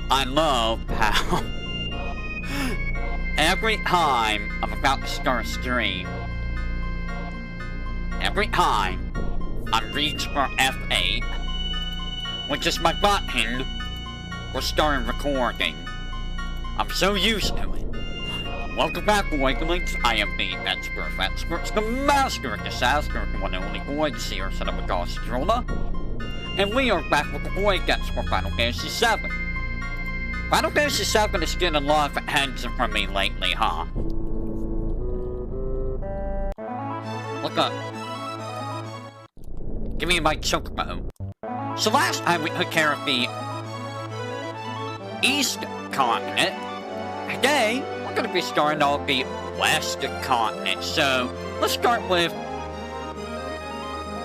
I love how every time I'm about to start a stream, every time I reach for F8, which is my button for starting recording, I'm so used to it. Welcome back, Voidex. I am the Experts, the Master of Disaster, the one and only Voidex here, son of a Gaustrona. And we are back with the Voidex for Final Fantasy VII. Final Fantasy VII is getting a lot of attention from me lately, huh? Look up. Give me my chocobo. So last time we took care of the East Continent. Today, we're going to be starting off the West Continent. So, let's start with,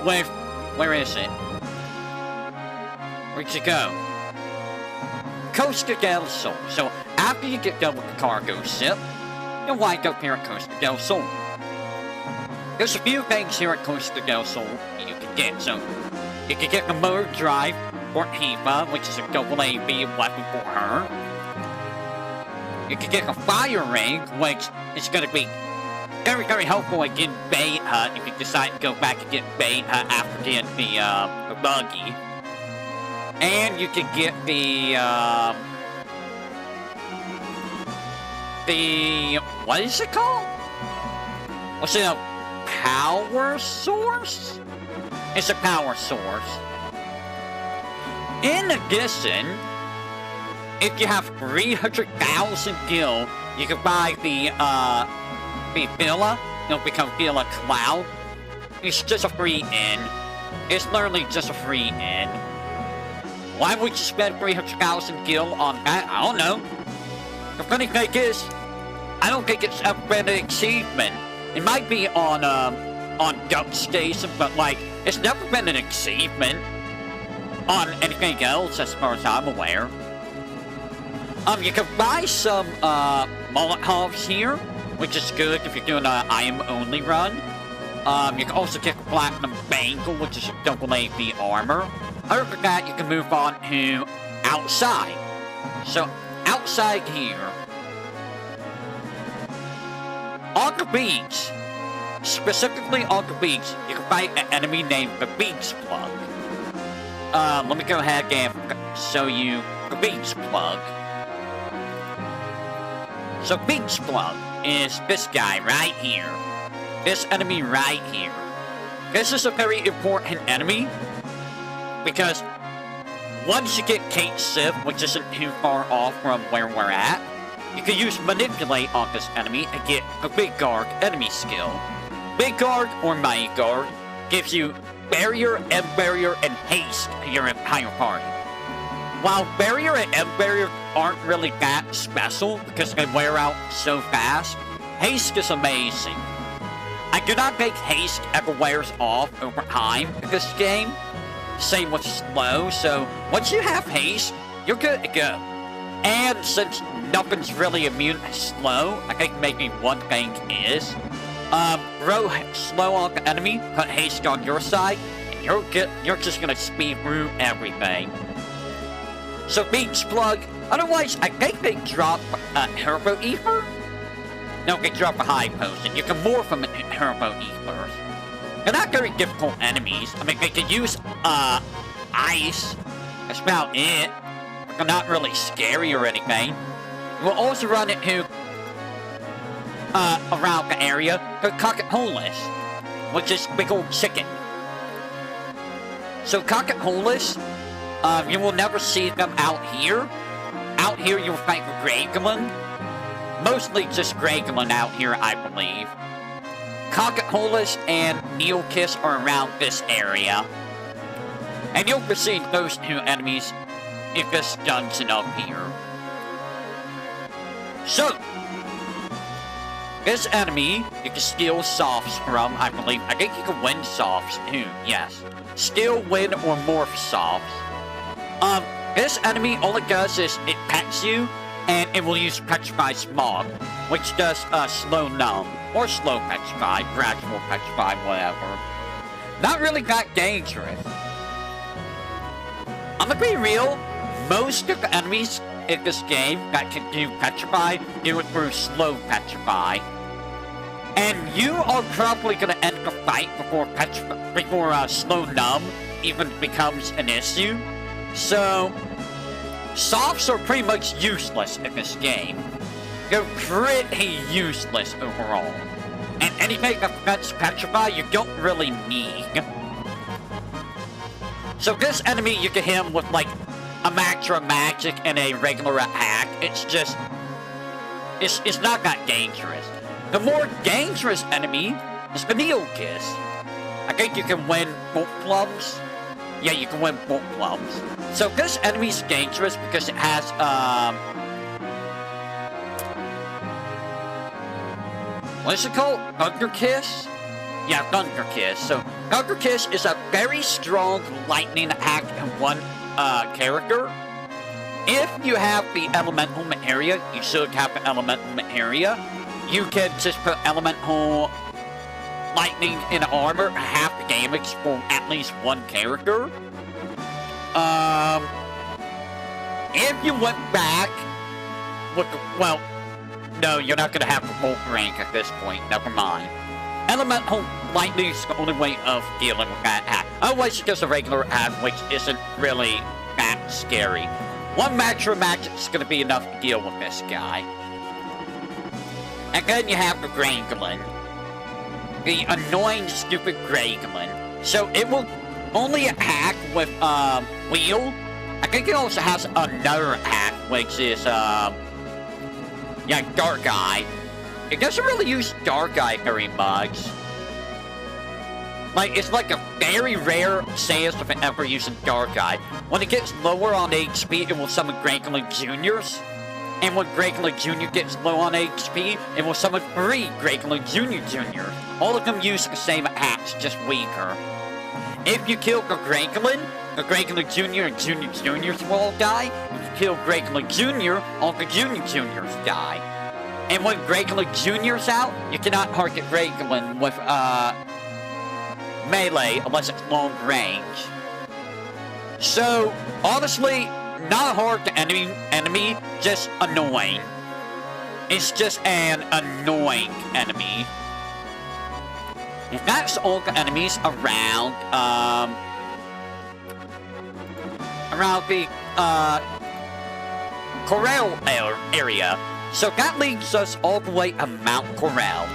where is it? Where'd you go? Costa del Sol. So, after you get done with the cargo ship, you'll wind up here at Costa del Sol. There's a few things here at Costa del Sol you can get. So, you can get the motor drive for Tifa, which is a AA-B weapon for her. You can get a fire ring, which is going to be very, very helpful in getting Beta if you decide to go back and get Beta after getting the buggy. And you can get what is it called? What's it, a power source? It's a power source. In addition, if you have 300,000 gil, you can buy the Villa. It'll become Villa Cloud. It's just a free inn. It's literally just a free inn. Why would you spend 300,000 gil on that? I don't know. The funny thing is, I don't think it's ever been an achievement. It might be on Duck Station, but like, it's never been an achievement on anything else as far as I'm aware. You can buy some Molotovs here, which is good if you're doing an item-only run. You can also get Platinum Bangle, which is a AA-B armor. Other than that, you can move on to outside. So, outside here, on the beach, specifically on the beach, you can fight an enemy named the Beach Plug. Let me go ahead and show you the Beach Plug. So Beach Plug is this guy right here. This enemy right here. This is a very important enemy because once you get Kate Sith, which isn't too far off from where we're at, you can use Manipulate on this enemy and get the Big Guard enemy skill. Big Guard or Mighty Guard gives you Barrier, M-Barrier, and Haste to your entire party. While Barrier and M-Barrier aren't really that special because they wear out so fast, Haste is amazing. I do not think Haste ever wears off over time in this game. Same with Slow, so once you have Haste, you're good to go. And since nothing's really immune to Slow, I think maybe one thing is, throw Slow on the enemy, put Haste on your side, and you're just gonna speed through everything. So Beach Plug, otherwise I think they drop Turbo Ether? No, they drop a high potion. You can morph them into Turbo Ethers. They're not very difficult enemies. I mean, they can use ice. That's about it. They're not really scary or anything. We'll also run into around the area the Cockatolus, which is big old chicken. So Cockatolus, you will never see them out here. Out here, you'll fight with Greygulin. Mostly just Greygulin out here, I believe. Cockatolus and Neokiss are around this area. And you'll see those two enemies in this dungeon up here. So, this enemy, you can steal softs from, I believe. I think you can win softs too, yes. Steal, win, or morph softs. This enemy, all it does is it pets you, and it will use Petrify Smog, which does Slow Numb, or Slow Petrify, Gradual Petrify, whatever. Not really that dangerous. I'm gonna be real, most of the enemies in this game that can do Petrify do it through slow Petrify. And you are probably going to end the fight before slow numb even becomes an issue. So, softs are pretty much useless in this game. They're pretty useless overall. And anything that prevents Petrify, you don't really need. So this enemy, you can hit him with, like, a Macra Magic and a regular attack. It's just... It's not that dangerous. The more dangerous enemy is the Neokiss. I think you can win both clubs. Yeah, you can win both clubs. So this enemy's dangerous because it has, what is it called? Thunder Kiss? Yeah, Thunder Kiss. So, Thunder Kiss is a very strong lightning attack in one character. If you have the elemental materia, you should have the elemental materia. You can just put elemental lightning in armor, half the damage for at least one character. If you went back with the, well, no, you're not going to have the full rank at this point. Never mind. Elemental lightning is the only way of dealing with that attack. Otherwise, it's just a regular attack, which isn't really that scary. One Macra Magic is going to be enough to deal with this guy. And then you have the Granglin. The annoying, stupid Granglin. So it will only attack with, Wheel. I think it also has another attack, which is, yeah, Dark Eye. It doesn't really use Dark Eye very much. Like, it's like a very rare chance of it ever using Dark Eye. When it gets lower on HP, it will summon Granglin Juniors. And when Granglin Jr. gets low on HP, it will summon 3 Granglin Juniors. All of them use the same attacks, just weaker. If you kill the Granglin Jr. and Juniors will all die. If you kill Granglin Jr., all the Juniors die. And when Granglin Jr.'s out, you cannot target Granglin with, melee unless it's long range. So, honestly, not hard to enemy, just annoying. It's just an annoying enemy. And that's all the enemies around, around the, Corel area. So that leads us all the way to Mount Corel.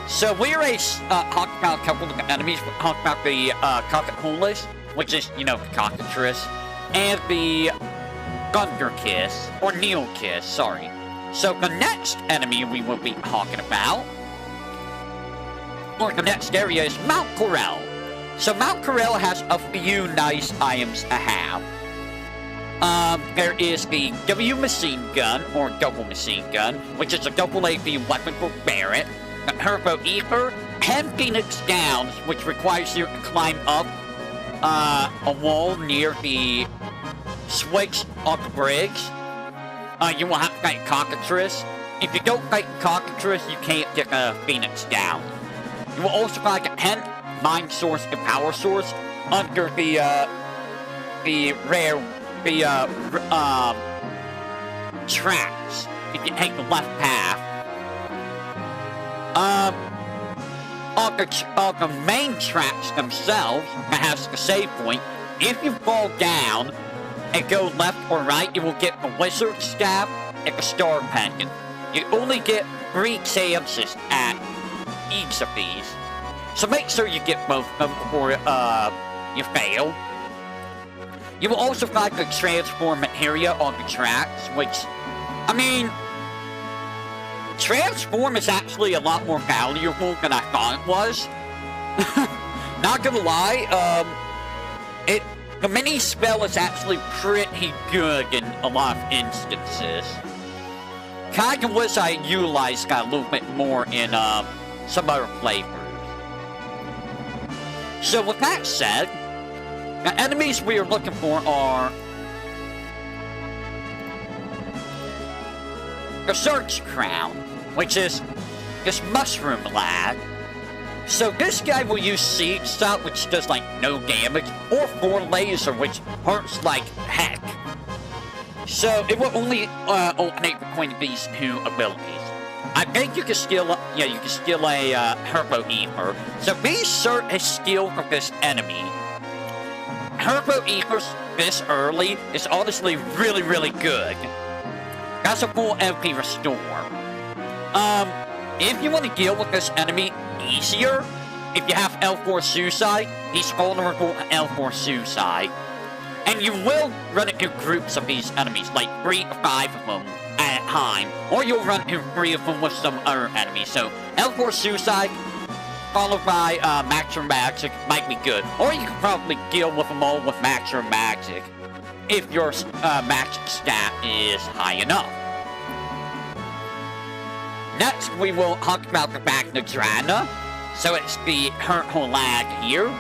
So we already talked about a couple of the enemies. We talked about the Cockapoolus, which is, you know, the Cockatrice, and the Thunder Kiss, or Neokiss, sorry. So the next enemy we will be talking about, or the next area, is Mount Corel. So Mount Corel has a few nice items to have. There is the W Machine Gun, or Double Machine Gun, which is a double AV weapon for Barret, the Turbo Ether, and Phoenix Downs, which requires you to climb up a wall near the switch on the bridge. You will have to fight Cockatrice. If you don't fight Cockatrice, you can't get a Phoenix Down. You will also find a 10 Mind Source and Power Source under the tracks. If you take the left path. On the main tracks themselves, that has the save point, if you fall down and go left or right, you will get the Wizard Staff and the Star Pendant. You only get 3 chances at each of these. So make sure you get both of them before you fail. You will also find the Transform Materia on the tracks, which, I mean, Transform is actually a lot more valuable than I thought it was. Not gonna lie, the mini spell is actually pretty good in a lot of instances. Kinda wish I utilized that a little bit more in some other flavors. So with that said, the enemies we are looking for are the Search Crown, which is this mushroom lad. So this guy will use Siege Shot, which does like no damage, or 4 Laser, which hurts like heck. So it will only alternate between these two abilities. I think you can steal, you can steal a Herbo Ether. So be certain to steal from this enemy. Herbo Ethers this early is honestly really, really good. That's a full MP restore. If you want to deal with this enemy easier, if you have L4 Suicide, he's vulnerable to L4 Suicide. And you will run into groups of these enemies, like 3 to 5 of them at a time. Or you'll run into 3 of them with some other enemies. So L4 Suicide, followed by Maximum Magic, might be good. Or you can probably deal with them all with Maximum Magic, if your magic stat is high enough. Next, we will talk about the Magnadrana. So it's the Herholag here.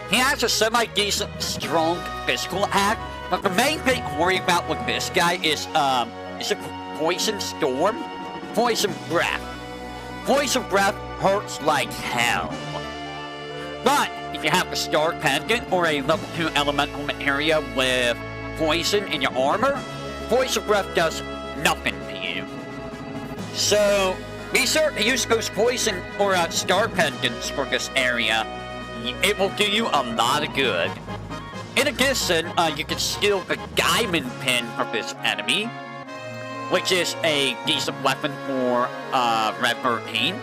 He has a semi-decent, strong physical attack, but the main thing to worry about with this guy is a Poison Storm, Poison Breath. Poison Breath hurts like hell. But if you have a Star Pendant or a level 2 elemental materia with poison in your armor, Poison Breath does nothing to you. So be sure to use those poison or Star Pendants for this area. It will do you a lot of good. In addition, you can steal the Diamond Pin from this enemy, which is a decent weapon for Red 13.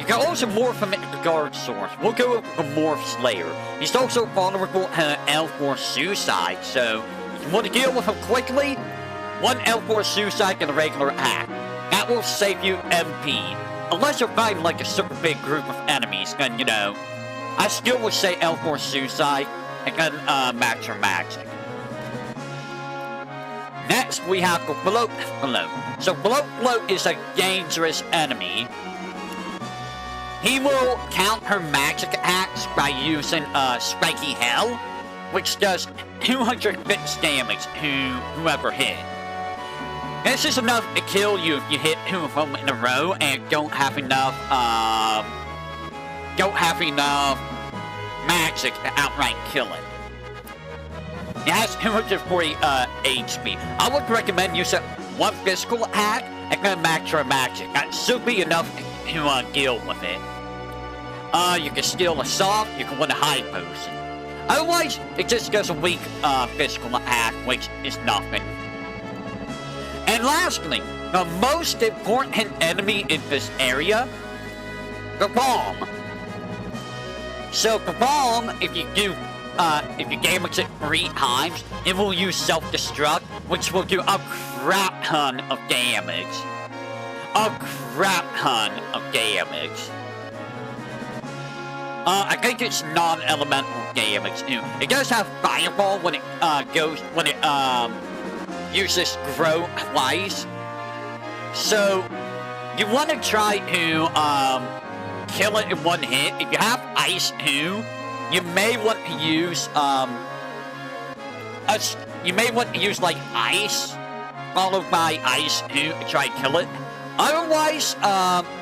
You can also morph him into the Guard Source. We'll go with the Morph Slayer. He's also vulnerable to L4 Suicide, so if you want to deal with him quickly, 1 L4 Suicide and a regular attack. That will save you MP. Unless you're fighting like a super big group of enemies, then, you know, I still would say L4 Suicide and then Maximum Magic. Next, we have the Bloat Float. So Bloat Float is a dangerous enemy. He will counter magic attacks by using Spiky Hell, which does 200 fix damage to whoever hit. This is enough to kill you if you hit 2 of them in a row and don't have enough magic to outright kill it. It has 240 HP. I would recommend using 1 physical attack and then Maximum Magic. That should be enough to deal with it. You can steal a soft, you can win a high potion. Otherwise, it just does a weak physical attack, which is nothing. And lastly, the most important enemy in this area, the Bomb. So the Bomb, if you damage it 3 times, it will use self-destruct, which will do a crap ton of damage. A crap ton of damage. I think it's non-elemental damage too. It does have Fireball when it uses Grow twice. So you want to try to kill it in 1 hit. If you have Ice too, you may want to use like Ice followed by Ice too to try to kill it. Otherwise,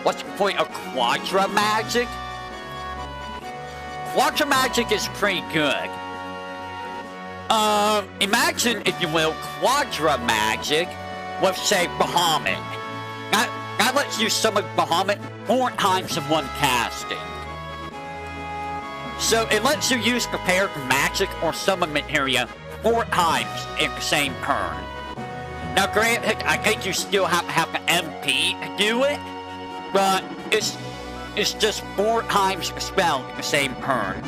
what's the point of Quadra Magic? Quadra Magic is pretty good. Imagine, if you will, Quadra Magic with, say, Bahamut. That lets you summon Bahamut 4 times in 1 casting. So it lets you use prepared magic or summon materia 4 times in the same turn. Now granted, I think you still have to have the MP to do it, but it's just 4 times the spell in the same turn.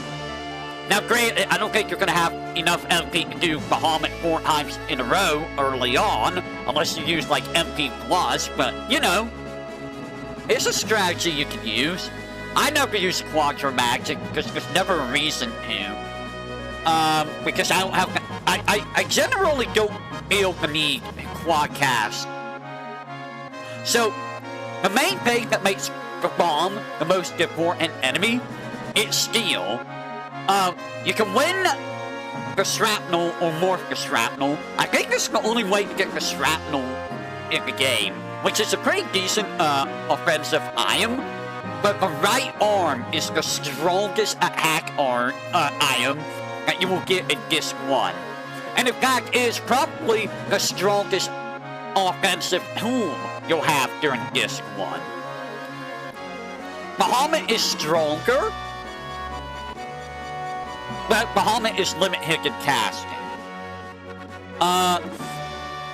Now granted, I don't think you're going to have enough MP to do Bahamut 4 times in a row early on, unless you use like MP plus, but you know, it's a strategy you can use. I never use Quadra Magic because there's never a reason to. Because I don't have, I generally don't feel the need to quad cast. So, the main thing that makes the Bomb the most important enemy is Steel. You can win the Shrapnel or morph the Shrapnel. I think this is the only way to get the Shrapnel in the game, which is a pretty decent offensive item. But the right arm is the strongest attack item that you will get in Disc 1. and in fact is probably the strongest offensive tool you'll have during Disc 1. Bahamut is stronger, but Bahamut is limit-hit in casting.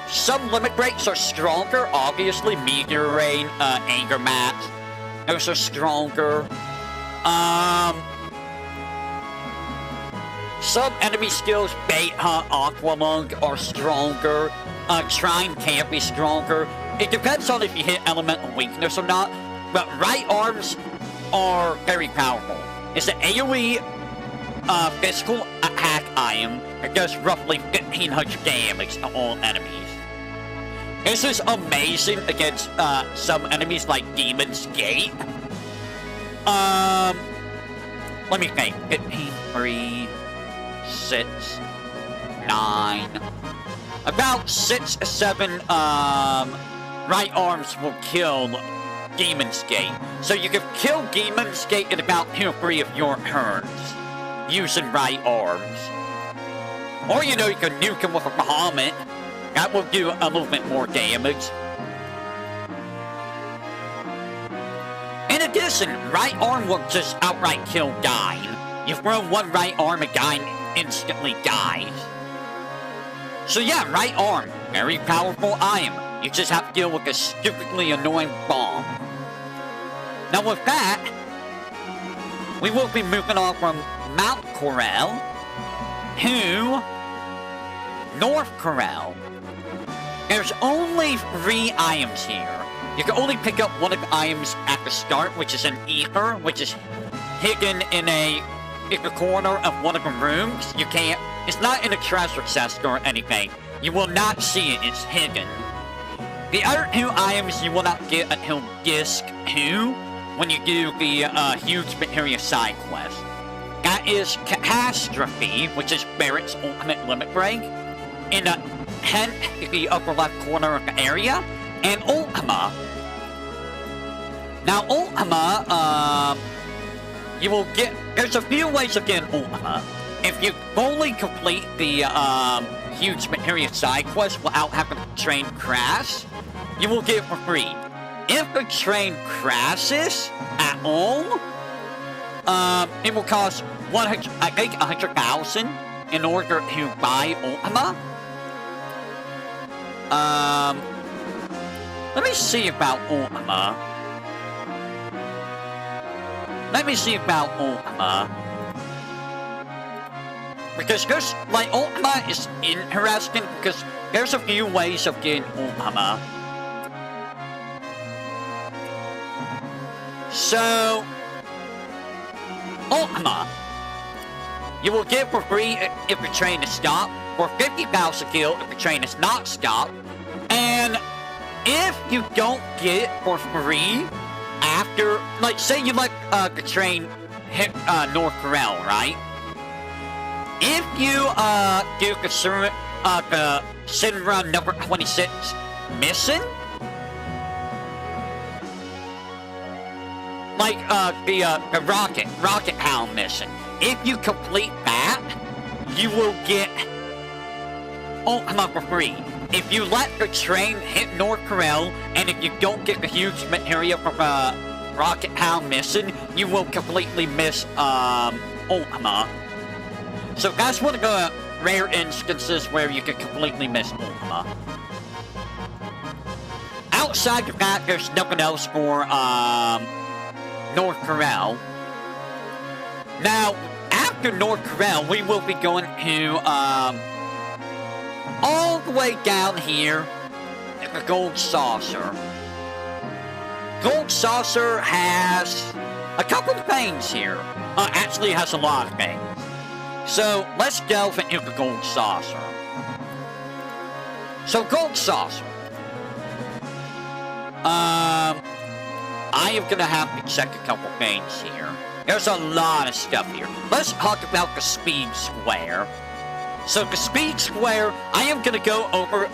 Some limit breaks are stronger, obviously. Meteor Rain, Anger Mat, those are stronger. Some enemy skills, Bait Hunt, Aqua Lung, are stronger. Trine can't be stronger. It depends on if you hit elemental weakness or not, but right arms are very powerful. It's an AoE physical attack item that does roughly 1500 damage to all enemies. This is amazing against some enemies like Demon's Gate. Let me think. 15, 3, 6, 9. About 6 or 7 right arms will kill Demon's Gate. So you can kill Demon's Gate in about 2 or 3 of your turns using right arms. Or, you know, you can nuke him with a Bahamut. That will do a little bit more damage. In addition, right arm will just outright kill Dyne. You throw one right arm and Dyne instantly dies. So yeah, right arm, very powerful item. You just have to deal with a stupidly annoying bomb. Now with that, we will be moving on from Mount Corel to North Corel. There's only 3 items here. You can only pick up one of the items at the start, which is an ether, which is hidden in the corner of one of the rooms. You can't, it's not in a treasure chest or anything. You will not see it, it's hidden. The other 2 items you will not get until Disc 2, when you do the huge materia side quest. That is Catastrophe, which is Barrett's ultimate limit break, in the the upper left corner of the area, and Ultima. Now Ultima, you will get, there's a few ways of getting Ultima. If you fully complete the huge materia side quest without having to train crash, you will get it for free. If the train crashes at all, it will cost 100, I think 100,000 in order to buy Ultima. Let me see about Ultima. Because there's, like, Ultima is interesting because there's a few ways of getting Ultima. So, Ultima, you will get for free if the train is stopped, for 50,000 gil if the train is not stopped, and if you don't get it for free after, like, say you let the train hit North Corel, right? If you do the Sin Run number 26 mission, like the Rocket Hound mission, if you complete that, you will get Ultima for free. If you let the train hit North Corel, and if you don't get the huge materia from Rocket Hound mission, you will completely miss Ultima. So that's one of the rare instances where you can completely miss Ultima. Outside of that, there's nothing else for North Corel. Now, after North Corel, we will be going to all the way down here at the Gold Saucer. Gold Saucer has a couple of things here. Actually, it has a lot of things. So, let's delve into the Gold Saucer. So, Gold Saucer. I am gonna have to check a couple things here. There's a lot of stuff here. Let's talk about the Speed Square. So, the Speed Square, I am gonna go over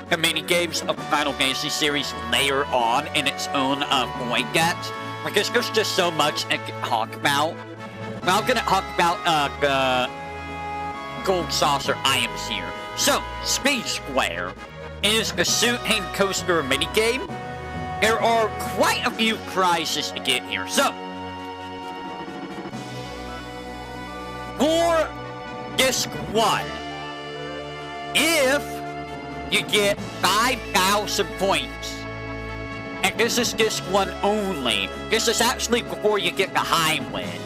the mini-games of the Final Fantasy series later on in its own Voidex, because there's just so much I can talk about. But I'm gonna talk about gold saucer items here. So, Speed Square is a suit and coaster minigame. There are quite a few prizes to get here. So, for Disc 1, if you get 5,000 points, and this is Disc 1 only, this is actually before you get the high win,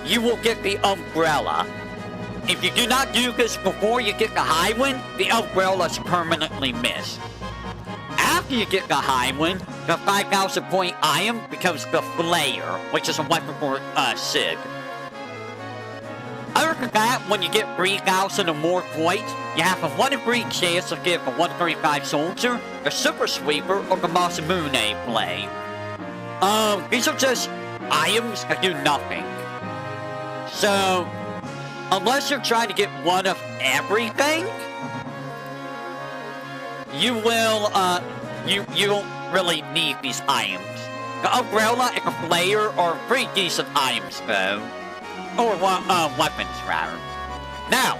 you will get the umbrella. If you do not do this before you get the high win, the umbrella is permanently missed. After you get the high win, the 5,000 point item becomes the flare, which is a weapon for Sig. Other than that, when you get 3,000 or more points, you have a 1 in 3 chance of getting the 135 Soldier, the Super Sweeper, or the Masamune Blade. These are just items that do nothing. So, unless you're trying to get one of everything, you will, you don't really need these items. The umbrella and the flare are pretty decent items, though. Or, weapons, rather. Now,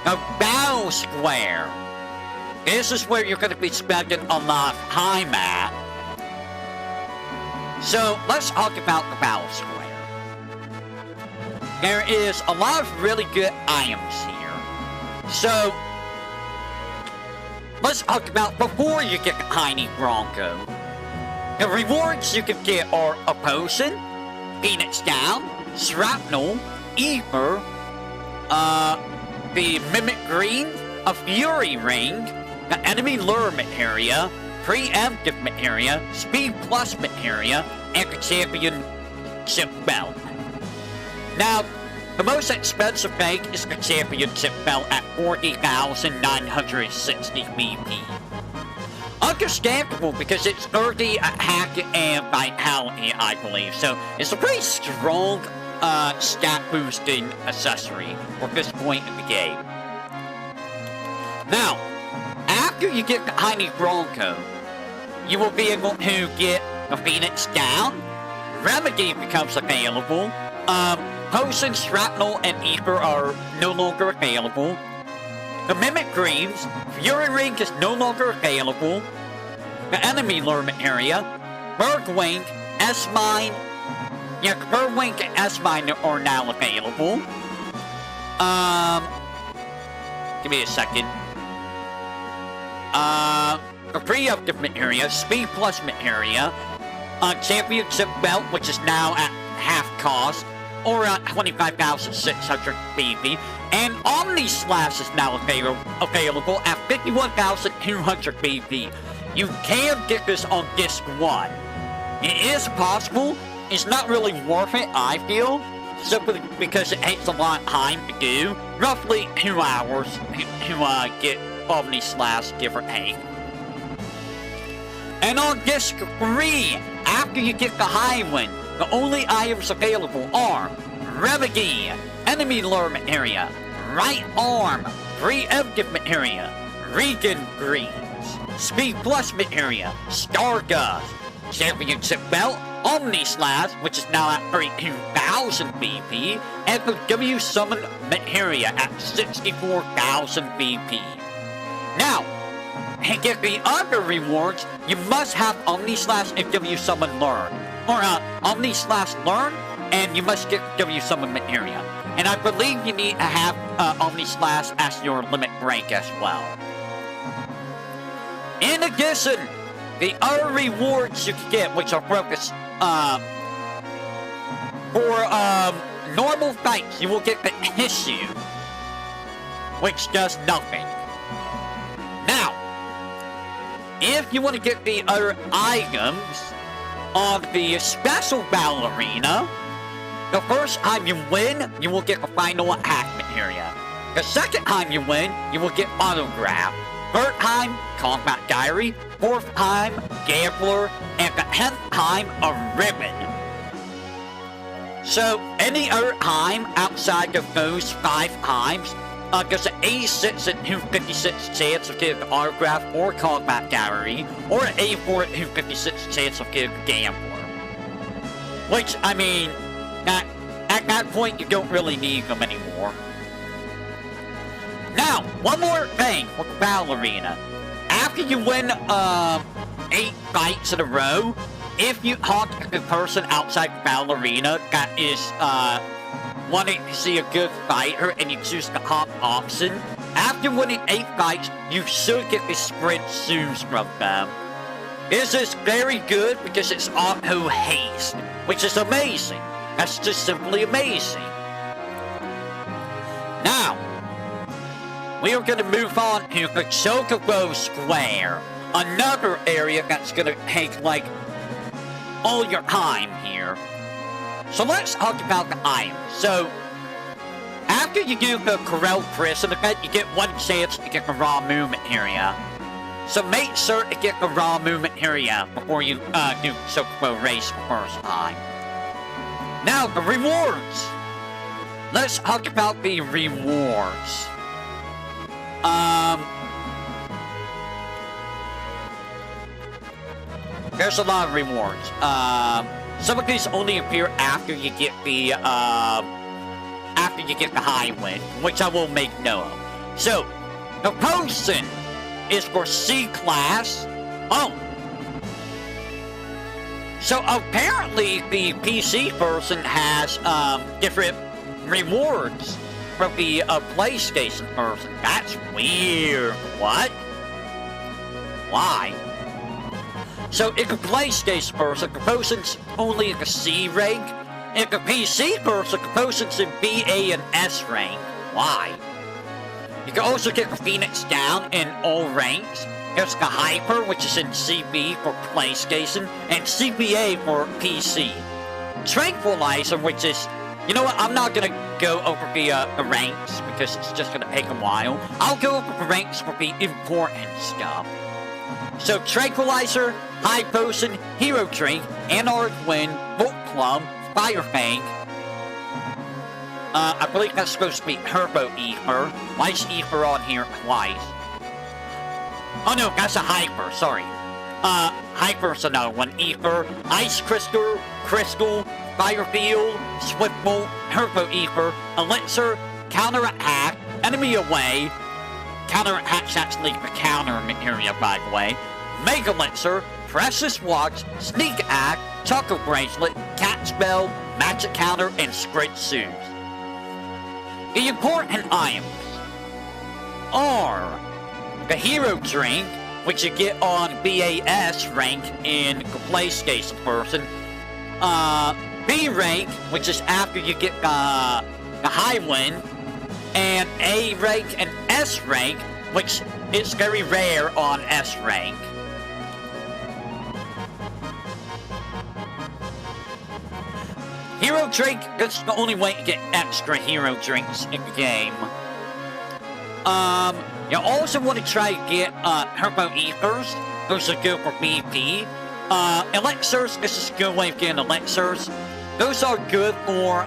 the Battle Square. This is where you're going to be spending a lot of time at. So, let's talk about the Battle Square. There is a lot of really good items here. So, let's talk about before you get the Tiny Bronco. The rewards you can get are a potion, Phoenix Down, Shrapnel, Ether, the Mimic Green, a Fury Ring, the Enemy Lure Materia, Preemptive Materia, Speed Plus Materia, and the Championship Belt. Now, the most expensive thing is the Championship Belt at 40,960 VP. Understandable because it's 30 attack and vitality, I believe, so it's a pretty strong stat boosting accessory for this point in the game. Now, after you get the Tiny Bronco, you will be able to get the Phoenix Down, Remedy becomes available, Potion, Shrapnel, and Ether are no longer available, the Mimic Greens, Fury Ring is no longer available, the Enemy Lure Materia, Birdwing, S-Mine, yeah, Birdwing and S-Mine are now available. Give me a second. The Preemptive Materia, Speed Plus Materia, Championship Belt, which is now at half cost, or at 25,600 BP, and Omni Slash is now available at 51,200 BP. You can get this on Disc 1. It is possible. It's not really worth it, I feel, simply because it takes a lot of time to do. Roughly 2 hours to get Omni Slash, give or take. And on Disc 3, after you get the high win, the only items available are Remedy, Enemy Lure Materia, Right Arm, Preemptive Materia, Regen Greens, Speed Plus Materia, Stardust, Championship Belt, Omni Slash, which is now at 32,000 BP, and the W-Summon Materia at 64,000 BP. Now, to get the other rewards, you must have Omni Slash and W-Summon Learn. Or, Omni Slash Learn, and you must get W-Summon Materia. And I believe you need to have Omni Slash as your limit rank as well. In addition, the other rewards you can get, which are focused, for, normal fights, you will get the Issue, which does nothing. Now, if you want to get the other items on the Special Battle Arena, the first time you win, you will get the Final Attack Materia. The second time you win, you will get Autograph. Third time, Combat Diary. Fourth time, Gambler. And the 10th time, a Ribbon. So, any other time outside of those 5 times, there's an 86 and 256 chance of getting the Autograph or Combat Diary, or an 84 and 256 chance of getting the Gambler. Which, I mean, at that point, you don't really need them anymore. one more thing with Ballerina. After you win 8 fights in a row, if you hunt a person outside Ballerina that is wanting to see a good fighter and you choose the hop option, after winning 8 fights, you should get the sprint zooms from them. This is very good because it's auto haste, which is amazing. That's just simply amazing. Now, we are going to move on to the Chocobo Square, another area that's going to take like all your time here. So let's talk about the items. So, after you do the Corel Prison event, you get one chance to get the raw movement area. So make sure to get the raw movement area before you do Chocobo Race the first time. Now, the rewards. Let's talk about the rewards. There's a lot of rewards. Some of these only appear after you get the high win, which I will make note of. So, the potion is for C class. Oh. So apparently the PC person has different rewards from the PlayStation person. That's weird. What? Why? So if the PlayStation person, the potion's only in the C rank. If the PC person, the potion's in VA and S rank. Why? You can also get the Phoenix down in all ranks. There's the Hyper, which is in CB for PlayStation, and CBA for PC. Tranquilizer, which is... You know what, I'm not gonna go over the ranks, because it's just gonna take a while. I'll go over the ranks for the important stuff. So, Tranquilizer, High Potion, Hero Drink, Anarch Wind, Volt Plum, Fire Fang. I believe that's supposed to be Turbo Ether. Why is Ether on here twice? Oh no, that's a Hyper, sorry. Hyper's another one. Ether, Ice Crystal, Crystal, Fire Field, Swift Bolt, Turbo Ether, Elixir, Counterattack, Enemy Away. Counterattack's actually the counter area, by the way. Mega Elixir, Precious Watch, Sneak Attack, Choco Bracelet, Cat Spell, Magic Counter, and Squid Shoes. The important items are the Hero Drink, which you get on BAS rank in the PlayStation person, B rank, which is after you get the high win, and A rank and S rank, which is very rare on S rank. Hero Drink, that's the only way to get extra Hero Drinks in the game. You also want to try to get Turbo Ethers. Those are good for BP. Elixirs, this is a good way of getting Elixirs. Those are good for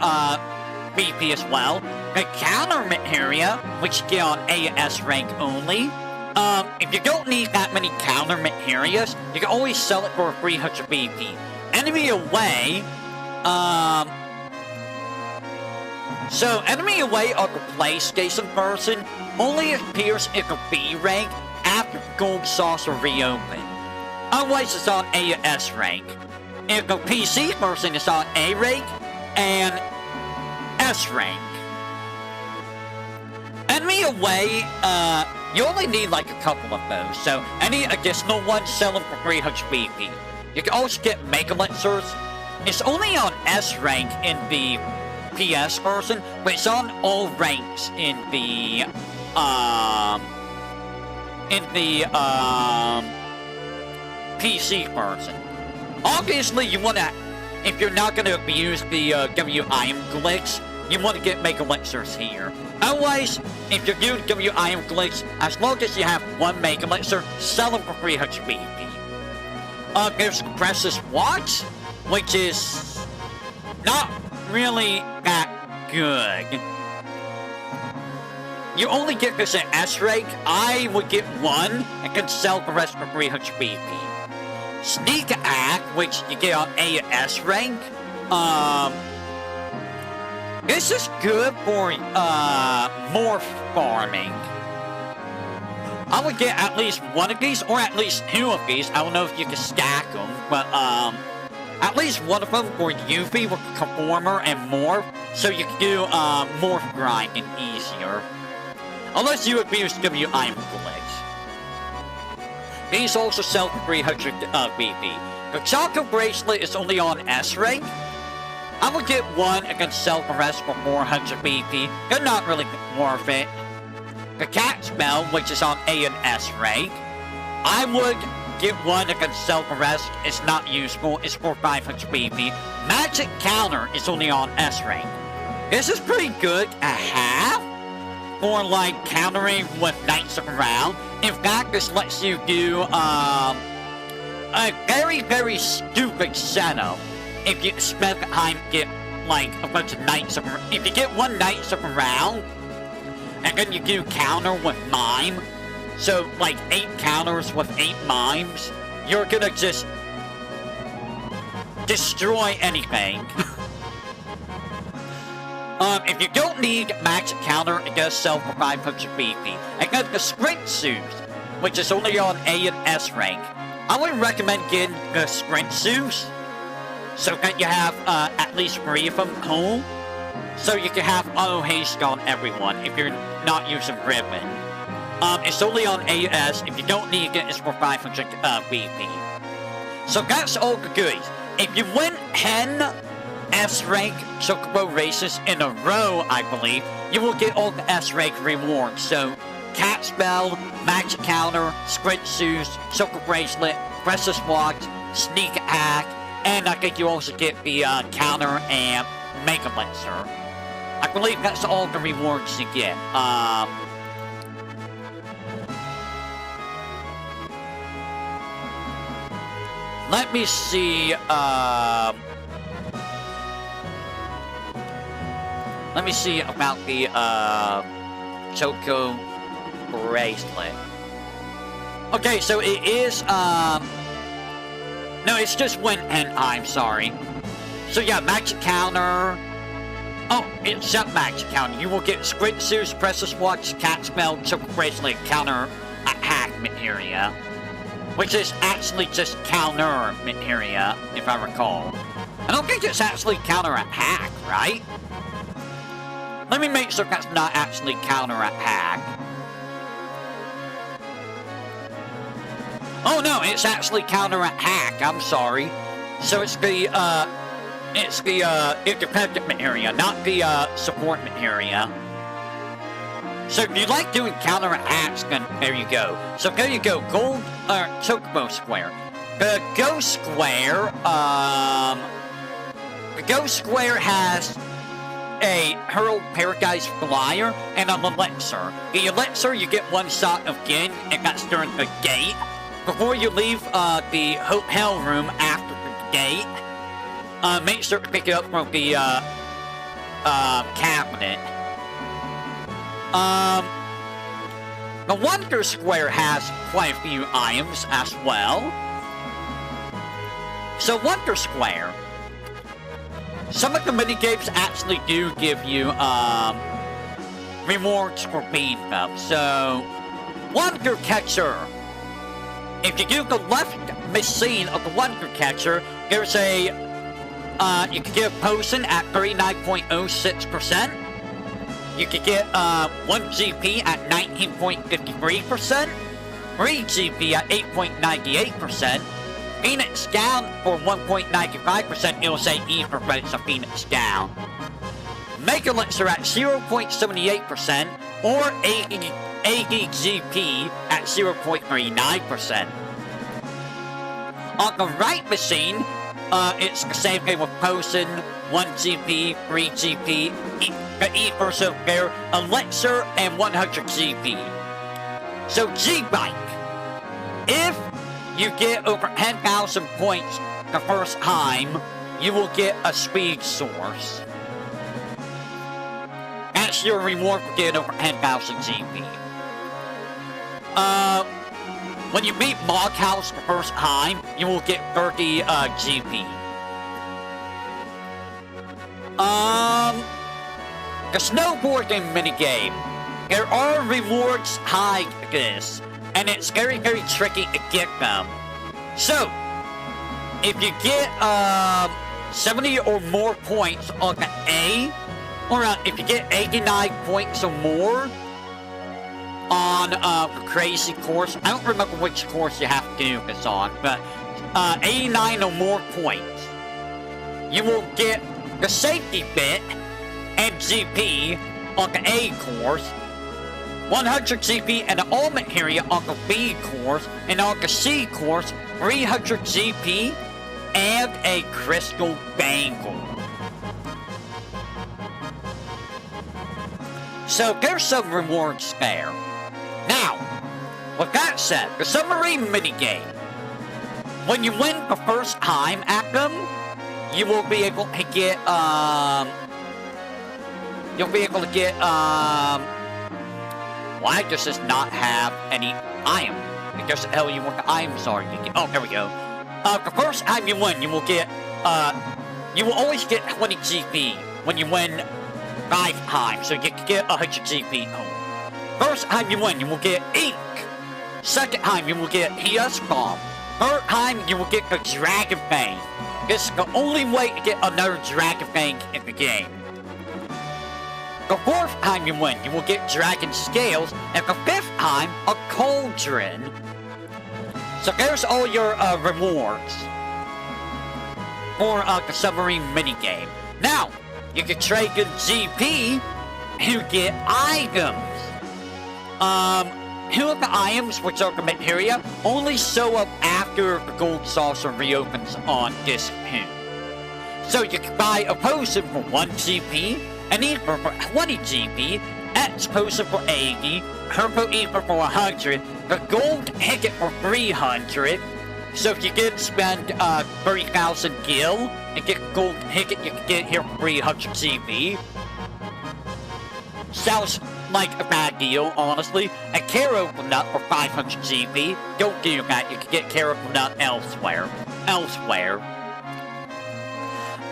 BP as well. The counter materia, which you get on AS rank only. If you don't need that many counter materias, you can always sell it for 300 BP. Enemy Away, so Enemy Away on the PlayStation version only appears in the B rank after the Gold Saucer reopened. Otherwise, it's on AS rank. In the PC version, it's on A rank and S rank. Enemy Away, you only need like a couple of those, so any additional ones sell them for 300 BP. You can also get Mega Elixirs. It's only on S rank in the PS version, but it's on all ranks in the PC version. Obviously, you want to, if you're not going to abuse the WIM glitch, you want to get Mega Elixirs here. Otherwise, if you're doing WIM glitch, as long as you have one Mega Elixir, sell them for 300 BP. There's Precious Watch, which is not really that good. You only get this in S rank. I would get one and can sell the rest for 300 BP. Sneak Attack, which you get on AS rank. This is good for morph farming. I would get at least one of these, or at least two of these. I don't know if you can stack them, but at least one of them for Yuffie with Conformer and Morph, so you can do Morph grinding easier. Unless you abuse W item collects. These also sell for 300 BP. The Choco Bracelet is only on S rank. I would get one against Self-Arrest for 400 BP. They're not really worth it. The Cat Spell, which is on A and S rank. I would get one against Self-Arrest. It's not useful. It's for 500 BP. Magic Counter is only on S rank. This is pretty good at half for like countering with Knights of the Round. In fact, this lets you do a very, very stupid setup. If you spend time get like a bunch of Knights of, if you get one Knights of the Round, and then you do counter with Mime, so like 8 counters with 8 mimes, you're gonna just destroy anything. If you don't need Magic Counter, it does sell for 500 BP. And then the Sprint Shoes, which is only on A and S rank. I would recommend getting the Sprint Shoes, so that you have at least 3 of them home. So you can have auto haste on everyone if you're not using Ribbon. It's only on AS. If you don't need it, it's for 500 BP. So that's all the goodies. If you win 10 S rank Chocobo races in a row, I believe, you will get all the S rank rewards. So Cat Spell, Magic Counter, Sprint Shoes, Choco Bracelet, Precious Watch, Sneak Attack, and I think you also get the Counter and Mega Elixir. I believe that's all the rewards you get. Let me see, let me see about the, Choco Bracelet. Okay, so it is, no, it's just when, and I'm sorry. So yeah, Magic Counter. Oh, it's not Magic Counter. You will get Sprint Shoes, Precious Watch, Cat Spell, Choco Bracelet, Counter Attack Materia. Which is actually just counter materia, if I recall. I don't think it's actually counter attack, right? Let me make sure that's not actually counter attack. Oh no, it's actually counter attack, I'm sorry. So it's the independent materia, not the support materia. So if you like doing counter attacks, then there you go. So there you go, gold, Chocobo Square. The Ghost Square, has a Hurled Paradise Flyer and an Elixir. The Elixir, you get one shot of Gin, and that's during the gate. Before you leave the hotel room after the gate, make sure to pick it up from the cabinet. The Wonder Square has quite a few items as well. So Wonder Square, some of the minigames actually do give you rewards for beating them. So Wonder Catcher, if you do the left machine of the Wonder Catcher, there's a you can get a potion at 39.06%. You can get 1 GP at 19.53%, 3 GP at 8.98%, Phoenix Down for 1.95%, it'll say E for credits of Phoenix Down. Mega Elixir at 0.78%, or 80 GP at 0.39%. On the right machine, it's the same thing with Potion, 1 GP, 3 GP, E for Silver, Elixir, and 100 GP. So G-Bike, if you get over 10,000 points the first time, you will get a speed source. That's your reward for getting over 10,000 GP. When you beat Log House the first time, you will get 30 GP. The snowboarding minigame. There are rewards tied to this. and it's very, very tricky to get them. So, if you get 70 or more points on the A, or if you get 89 points or more on the crazy course, I don't remember which course you have to do this on, but 89 or more points, you will get the safety bit and GP on the A course, 100 GP and the ultimate area on the B course, and on the C course, 300 GP and a crystal bangle. So there's some rewards there. Now, with that said, the submarine minigame, when you win the first time at them, you will be able to get, why does this not have any item? It doesn't tell you what the items are. Oh, there we go. The first time you win, you will get, you will always get 20 GP when you win 5 times, so you can get 100 GP home. First time you win, you will get ink. Second time, you will get PS Bomb. Third time, you will get a Dragon Fang. This is the only way to get another Dragon Fang in the game. The fourth time you win, you will get Dragon Scales, and the fifth time, a Cauldron. So there's all your rewards for the submarine minigame. Now, you can trade good GP to get items. Two of the items, which are the materia, only show up after the gold saucer reopens on disc 2. So you can buy a potion for 1 GP, an ether for 20 GP, X potion for 80, Herbo ether for 100, the gold ticket for 300. So if you can spend 30,000 gil and get a gold ticket, you can get it here for 300 GP. Sounds like a bad deal, honestly. A Caroble Nut for 500 GP. Don't do that, you can get Caroble Nut elsewhere.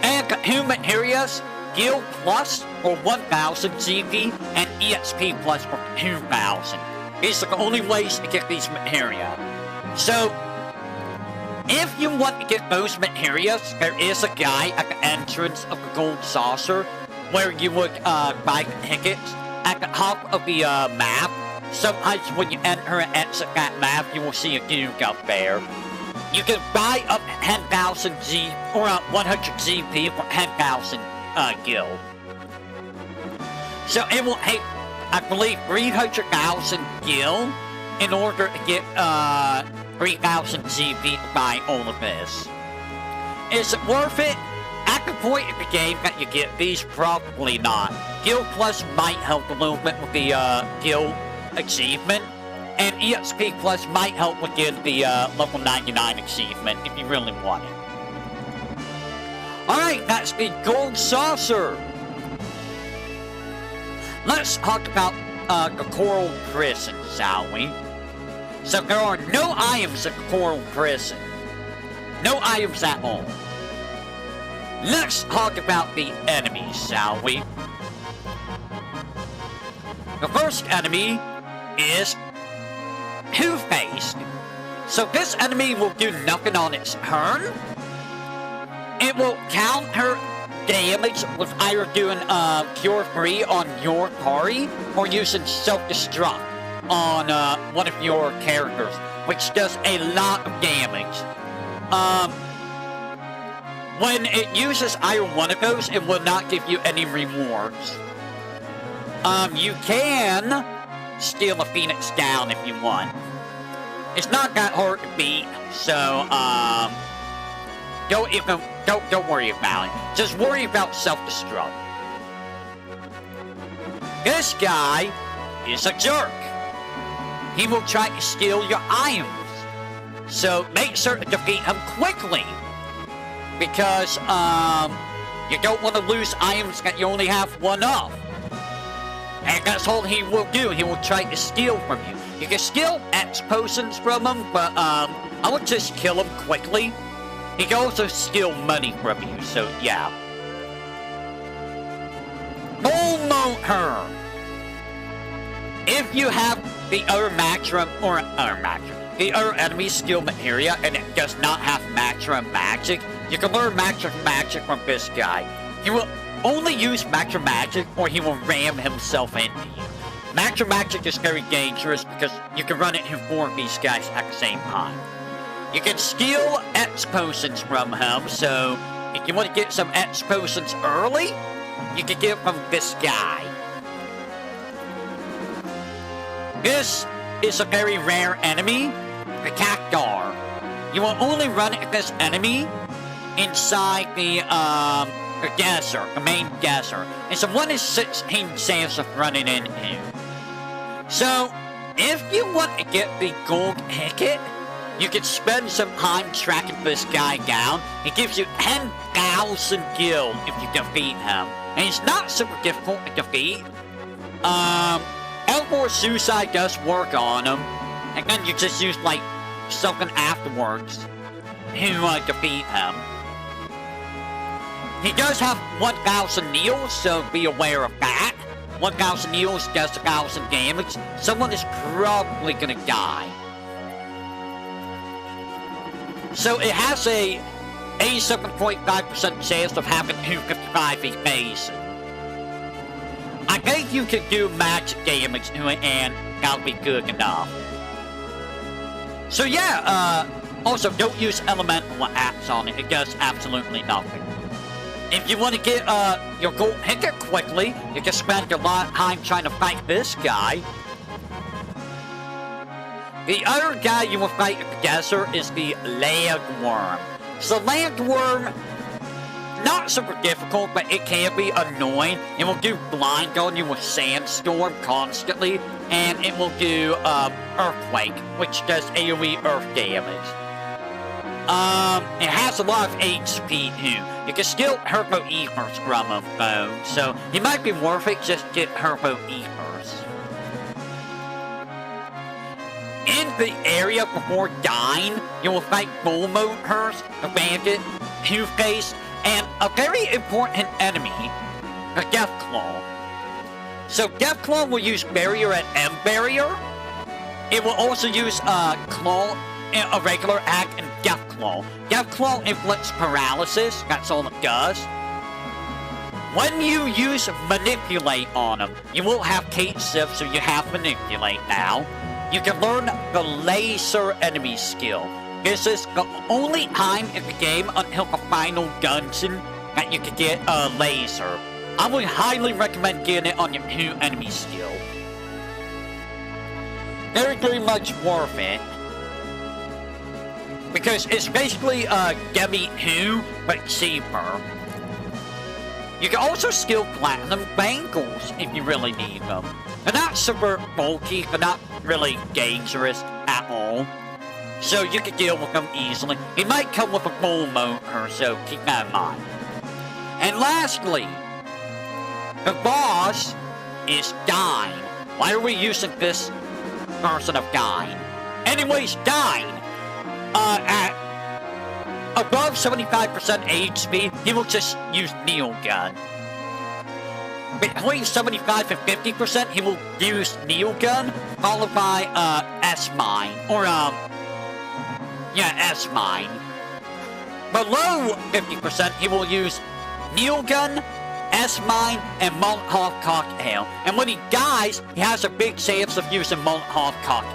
And two materials, Gil Plus for 1000 GP and EXP Plus for 2000. These are the only ways to get these materia. So, if you want to get those materials, there is a guy at the entrance of the gold saucer where you would buy the tickets at the top of the map. Sometimes when you enter and exit that map, you will see a dude up there. You can buy up 10,000 G or 100 GP for 10,000 gil. So it will take, I believe, 300,000 gil in order to get 3,000 GP to buy all of this. Is it worth it? At the point in the game that you get these, probably not. Gil Plus might help a little bit with the Gil achievement, and EXP Plus might help with getting the level 99 achievement if you really want it. Alright, that's the gold saucer. Let's talk about the coral prison, shall we? So there are no items at the coral prison. No items at all. Let's talk about the enemies, shall we? The first enemy is Two-Faced. So this enemy will do nothing on its turn. It will counter damage with either doing Cure Free on your party or using Self-Destruct on one of your characters, which does a lot of damage. When it uses either one of those, it will not give you any rewards. You can steal a Phoenix down if you want. It's not that hard to beat, so don't worry about it. Just worry about self-destruct. This guy is a jerk. He will try to steal your items. So make sure to defeat him quickly. Because you don't want to lose items that you only have one of. And that's all he will do. He will try to steal from you. You can steal X potions from him, but I would just kill him quickly. He can also steal money from you, so yeah. Bull Motor. If you have the other the other enemy skill materia, and it does not have Maximum Magic, you can learn Maximum Magic from this guy. He will only use Maximum Magic, or he will ram himself into you. Maximum Magic is very dangerous because you can run it in 4 of these guys at the same time. You can steal X potions from him, so if you want to get some X potions early, you can get it from this guy. This is a very rare enemy, the Cactar. You will only run at this enemy inside the desert, the main desert. It's a 1 in 16 chance of running into. So, if you want to get the gold ticket, you can spend some time tracking this guy down. It gives you 10,000 gil if you defeat him. And it's not super difficult to defeat. L4 Suicide does work on him. And then you just use, like, something afterwards to defeat him. He does have 1,000 needles, so be aware of that. 1,000 needles does 1,000 damage. Someone is probably gonna die. So it has a 87.5% chance of having 255 evasive. I think you can do magic damage to it, and that'll be good enough. So yeah, also don't use elemental apps on it. It does absolutely nothing. If you want to get your gold ticket quickly, you can spend a lot of time trying to fight this guy. The other guy you will fight in the desert is the Landworm. So Landworm, not super difficult, but it can be annoying. It will do blind on you with Sandstorm constantly, and it will do Earthquake, which does AoE Earth damage. It has a lot of HP too. You can steal Herbo Ethers from him though, so it might be worth it just to get Herbo Ethers. In the area before dying, you will fight Bullmothers, the Bandit, Two-Face, and a very important enemy, the Deathclaw. So Deathclaw will use Barrier and M-Barrier. It will also use Claw, a regular act, and Deathclaw. Deathclaw inflicts paralysis, that's all it does. When you use Manipulate on him, you will have Kate Sif, so you have Manipulate now. You can learn the Laser enemy skill. This is the only time in the game until the final dungeon that you can get a Laser. I would highly recommend getting it on your 2 enemy skill. Very, very much worth it. Because it's basically Demi 2, but cheaper. You can also steal Platinum Bangles if you really need them. They're not super bulky, they're not really dangerous at all. So you can deal with them easily. It might come with a bull motor, so keep that in mind. And lastly, the boss is Dine. Why are we using this version of Dine? Anyways, Dine. At above 75% HP, he will just use Needle Gun. Between 75 and 50%, he will use Needle Gun, followed by S-Mine, or S-Mine. Below 50%, he will use Needle Gun, S-Mine, and Molotov Cocktail. And when he dies, he has a big chance of using Molotov Cocktail.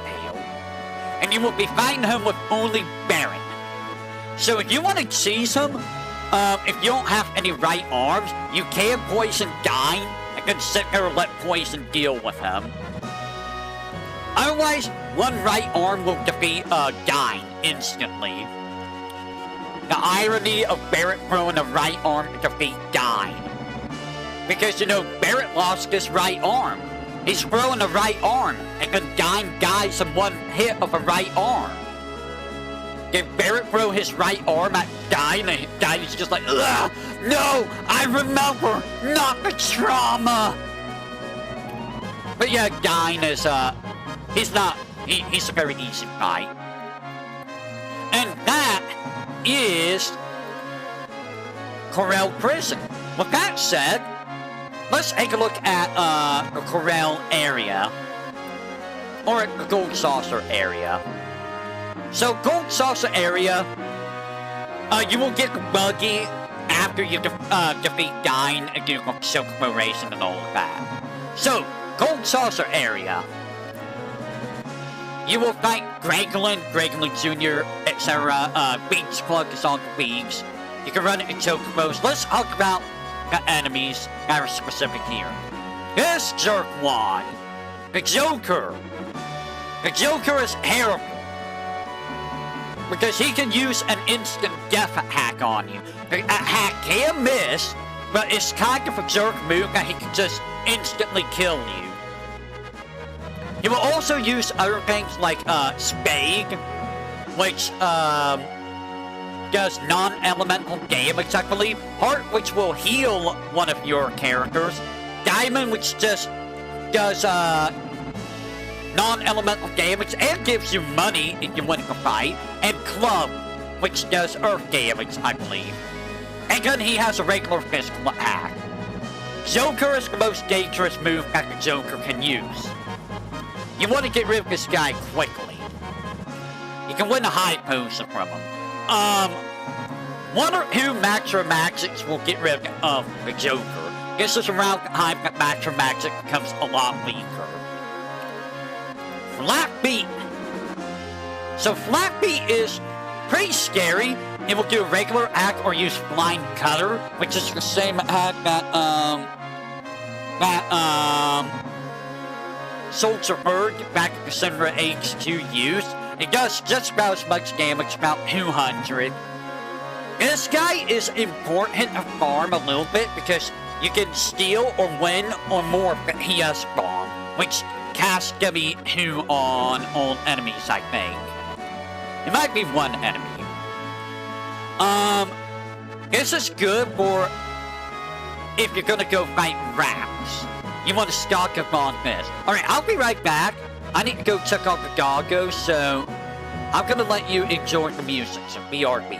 And you will be fighting him with only Baron. So if you want to seize him, if you don't have any right arms, you can poison Dine and then sit there and let poison deal with him. Otherwise, one right arm will defeat Dine instantly. The irony of Barrett throwing a right arm to defeat Dine. Because, you know, Barrett lost his right arm. He's throwing a right arm, and then Dine dies in one hit of a right arm. Did Barrett throw his right arm at Dine, and Dine is just like, ugh, no, I remember, not the trauma. But yeah, Dine is, he's a very easy fight. And that is Corel Prison. With that said, let's take a look at the Corel area. or the gold saucer area. So gold saucer area, you will get buggy after you defeat Dyne and do Chocobo Racing and all of that. So, gold saucer area. You will fight Gregolan Jr., etc. Beach Plug is on the beach. You can run it in Chocobos. Let's talk about the enemies that are specific here. This Jerkwad, the Joker. The Joker is terrible, because he can use an instant death hack on you. The hack can miss, but it's kind of a jerk move that he can just instantly kill you. He will also use other things like Spade, which does non-elemental damage, I believe. Heart, which will heal one of your characters. Diamond, which just does non-elemental damage and gives you money if you win a fight. And Club, which does earth damage, I believe. And then he has a regular physical attack. Joker is the most dangerous move that the Joker can use. You want to get rid of this guy quickly. You can win a high potion from him. One or two Maxra Magics will get rid of the Joker. This is around the time that Maxra Magic becomes a lot weaker. Flat Beat. So Flat Beat is pretty scary. It will do a regular attack or use Flying Cutter, which is the same attack that Soldier Bird back at the Cinder H2 used. It does just about as much damage, about 200. This guy is important to farm a little bit because you can steal or win or more, but he has Bomb, which casts W2 on all enemies, I think. It might be one enemy. This is good for if you're gonna go fight rats. You want to stock up on this. Alright, I'll be right back. I need to go check out the doggos, so I'm gonna let you enjoy the music, so BRB.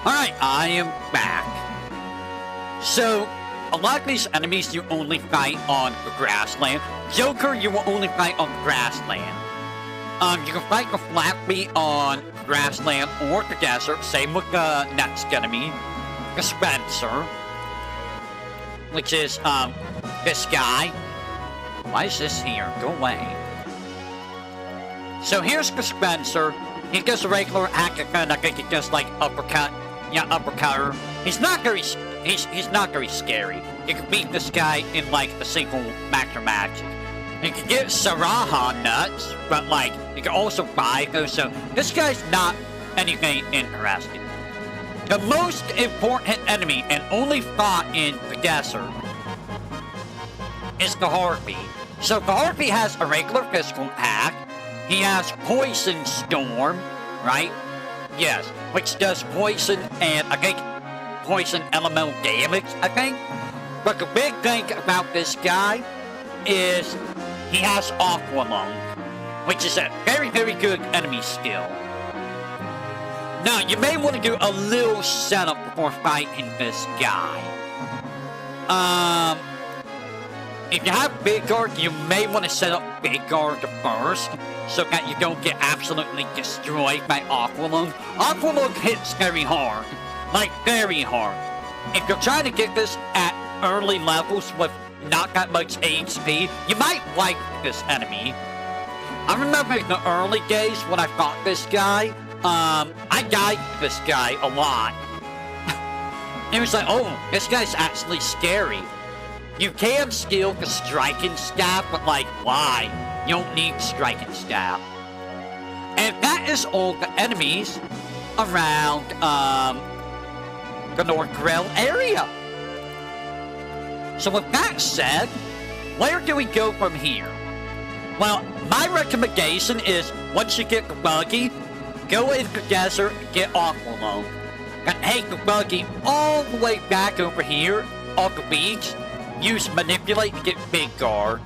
Alright, I am back. So, a lot of these enemies you only fight on the grassland. Joker, you will only fight on the grassland. You can fight the Flappy on grassland or the desert. Same with the next enemy, the Spencer, which is, this guy. Why is this here? Go away. So here's the Spencer. He does a regular hack and I think he does like uppercut. Yeah, uppercutter. He's not very scary. You can beat this guy in like a single match or magic. You can get Saraha nuts, but like you can also buy those. So this guy's not anything interesting. The most important enemy and only fought in the desert is the Harpy. So the Harpy has a regular physical attack. He has Poison Storm, right? Yes, which does poison and I think poison elemental damage, I think. But the big thing about this guy is he has Aqua Lung, which is a very, very good enemy skill. Now, you may want to do a little setup before fighting this guy. If you have Big Guard, you may want to set up Big Guard first, so that you don't get absolutely destroyed by Aqua Lung. Aqua Lung hits very hard. Like, very hard. If you're trying to get this at early levels with not that much HP, you might like this enemy. I remember in the early days when I fought this guy, I died to this guy a lot. It was like, oh, this guy's actually scary. You can steal the striking staff, but like, why? You don't need striking staff. And that is all the enemies around, the North Grill area. So with that said, where do we go from here? Well, my recommendation is, once you get the buggy, go into the desert and get Aqua Lung. And take the buggy all the way back over here on the beach. Use Manipulate to get Big Guard.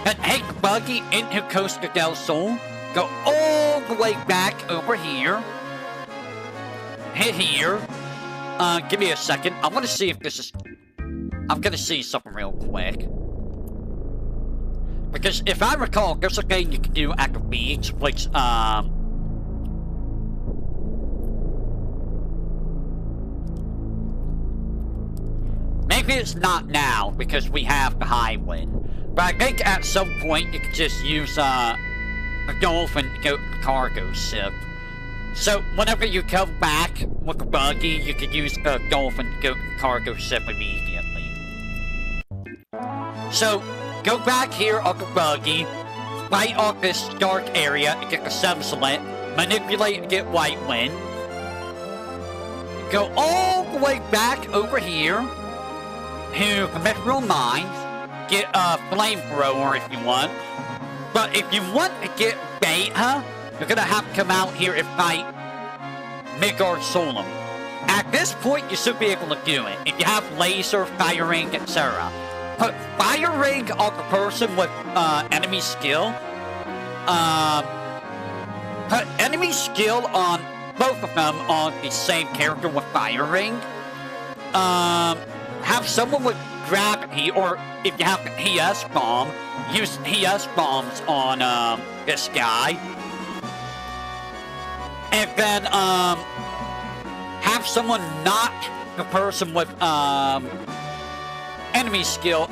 And take the buggy into Costa del Sol. Go all the way back over here. Hit here. Give me a second. I want to see if this is... I'm gonna see something real quick. Because if I recall, there's a thing you can do at the beach, which, maybe it's not now, because we have the high wind. But I think at some point you can just use, a dolphin to go to the cargo ship. So, whenever you come back with a buggy, you can use a dolphin to go to the cargo ship immediately. So, go back here on the buggy, fight on this dark area to get the Semselet, manipulate and get White Wind. Go all the way back over here to the Mithril Mines, get a Flamethrower if you want. But if you want to get Beta, you're gonna have to come out here and fight Midgard Solum. At this point, you should be able to do it. If you have Laser, Fire Ring, etc. Put Fire Ring on the person with enemy skill. Put enemy skill on both of them on the same character with Fire Ring. Have someone with Gravity, or if you have ES Bomb, use ES Bombs on this guy. And then have someone knock the person with enemy skill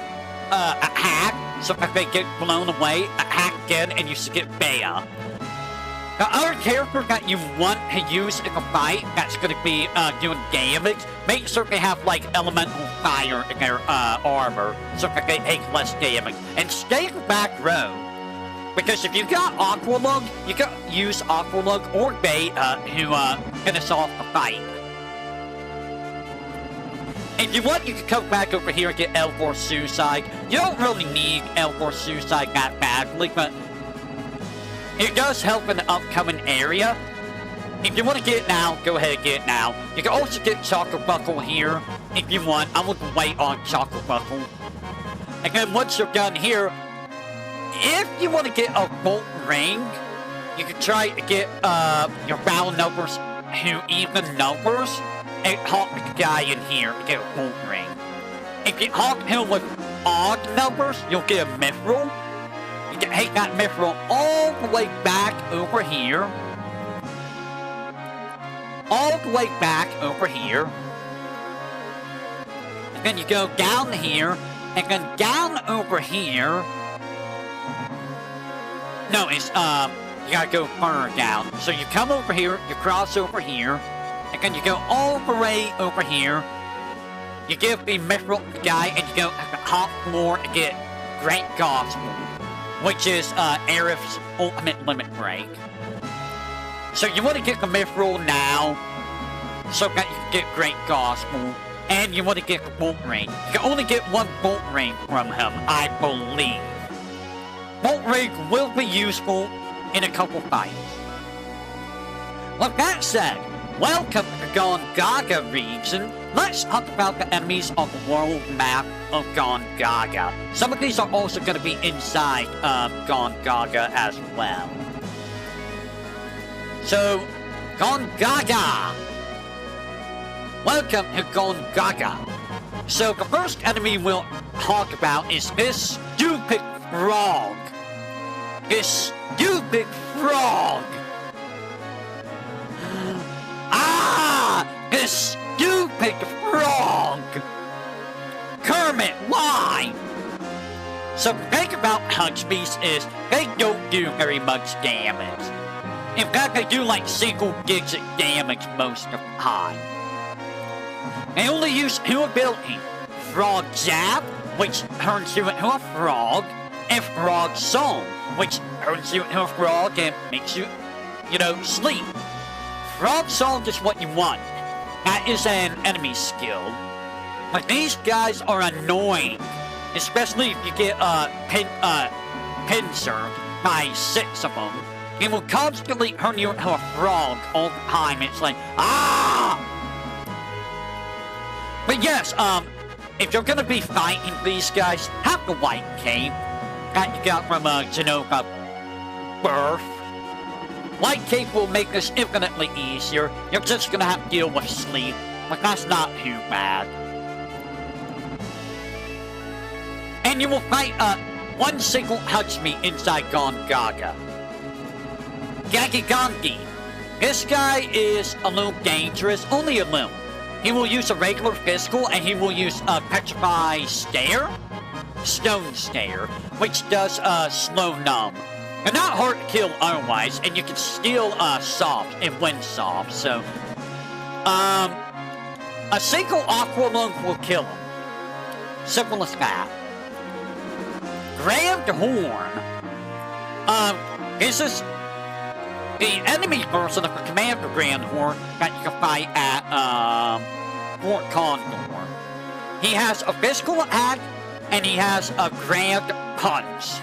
hack, so if they get blown away, hack again, and you should get Bea. The other character that you want to use in a fight that's going to be doing damage, make sure they have like elemental fire in their armor, so that they take less damage. And stay in the back row, because if you got Aqua Lung, you can use Aqua Lung or Bea to finish off the fight. If you want, you can come back over here and get L4 Suicide. You don't really need L4 Suicide that badly, but it does help in the upcoming area. If you want to get it now, go ahead and get it now. You can also get Chocolate Buckle here if you want. I would wait on Chocolate Buckle. And then once you're done here, if you want to get a Bolt Ring, you can try to get your battle numbers who even numbers, it hawk the guy in here to get a gold ring. If you hawk him with odd numbers, you'll get a mithril. You can take that mithril all the way back over here. All the way back over here. And then you go down here, and then down over here. No, it's, you gotta go further down. So you come over here, you cross over here, and then you go all the way over here. You give the mithril to the guy, and you go at the top floor to get Great Gospel, which is Aerith's ultimate limit break. So you want to get the mithril now, so that you can get Great Gospel, and you want to get the bolt ring. You can only get one bolt ring from him, I believe. Bolt ring will be useful in a couple fights. With that said, welcome to Gongaga region. Let's talk about the enemies on the world map of Gongaga. Some of these are also going to be inside Gongaga as well. So, Gongaga. Welcome to Gongaga. So the first enemy we'll talk about is this stupid frog. This stupid frog. This stupid frog. Kermit, why? So the thing about Hugsbees is they don't do very much damage. In fact, they do like single-digit damage most of the time. They only use two abilities, Frog Jab, which turns you into a frog, and Frog Song, which turns you into a frog and makes you, sleep. Frog Song is what you want. That is an enemy skill. But these guys are annoying, especially if you get pincer by 6 of them. It will constantly turn you into a frog all the time. It's like, ah! But yes, if you're gonna be fighting these guys, have the white cape that you got from Genova Birth. White cape will make this infinitely easier. You're just gonna have to deal with sleep, but that's not too bad. And you will fight one single Hugsby inside Gongaga. Gagigangi. This guy is a little dangerous, only a little. He will use a regular physical, and he will use a Petrify Stare, Stone Stare, which does slow numb. They're not hard to kill otherwise, and you can steal soft and win soft. So, a single Aqua Lung will kill him. Simple as that. Grand Horn. This is the enemy version of the Commander Grand Horn that you can fight at Fort Condor. He has a physical attack, and he has a Grand Punch,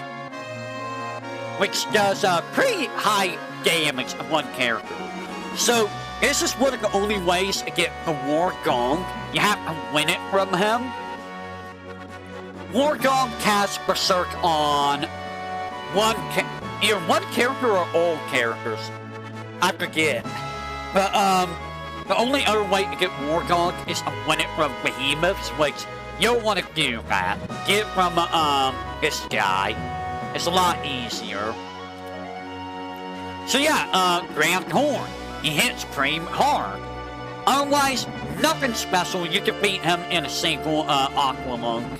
which does pretty high damage on one character. So, this is one of the only ways to get the War Gong. You have to win it from him. War Gong casts Berserk on either one character or all characters. I forget. But, the only other way to get War Gong is to win it from Behemoths, which you don't want to do that. Get it from, this guy. It's a lot easier. So yeah, Grand Horn. He hits pretty hard. Otherwise, nothing special. You can beat him in a single Aqua Lung.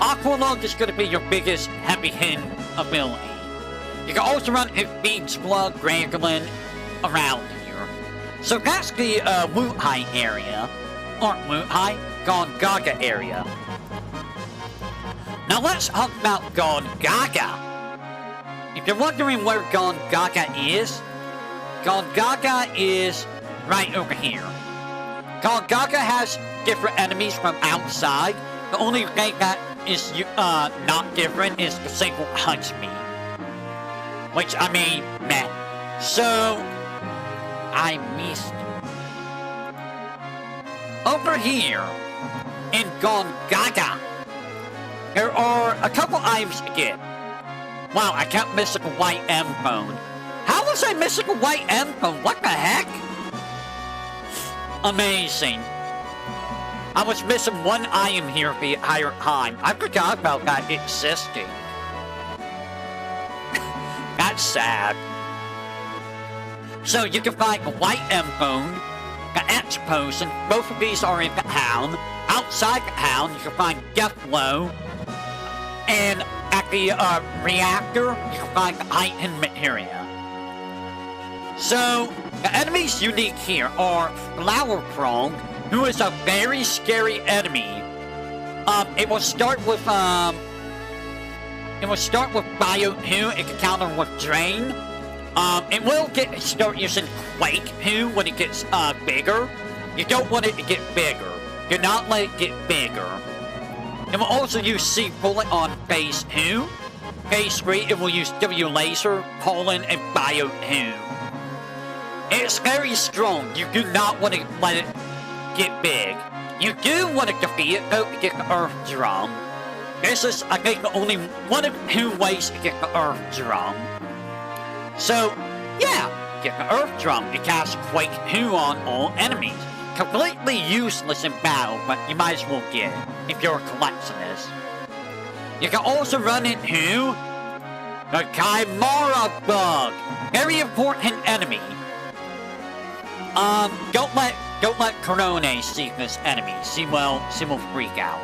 Aqua Lung is going to be your biggest heavy-hitting ability. You can also run his Beats Blood, Granglin around here. So that's the Wutai area. Or Wutai, Gongaga area. Now let's talk about Gongaga. If you're wondering where Gongaga is right over here. Gongaga has different enemies from outside. The only thing that is not different is the single Hugsby. Which, I mean, meh. So, I missed. Over here, in Gongaga, there are a couple items to get. Wow, I kept missing a white M phone. How was I missing a white M phone? What the heck? amazing. I was missing one item here the entire time. I forgot about that existing. That's sad. So you can find the white M bone, the X potion. Both of these are in the town. Outside the town, you can find Death Blow. And at the reactor, you can find the item materia. So, the enemies unique here are Flower Frog, who is a very scary enemy. It will start with Bio 2, it can counter with Drain. It will start using Quake 2 when it gets bigger. You don't want it to get bigger. Do not let it get bigger. It will also use C Bullet on phase 2. Phase 3, it will use W Laser, Pollen, and Bio 2. It's very strong. You do not want to let it get big. You do want to defeat it, though, to get the Earth Drum. This is, I think, only one of 2 ways to get the Earth Drum. So, yeah, get the Earth Drum to cast Quake 2 on all enemies. Completely useless in battle, but you might as well get it if you're a collectionist. You can also run into the Chimera Bug. Very important enemy. Don't let Corone see this enemy. She will freak out.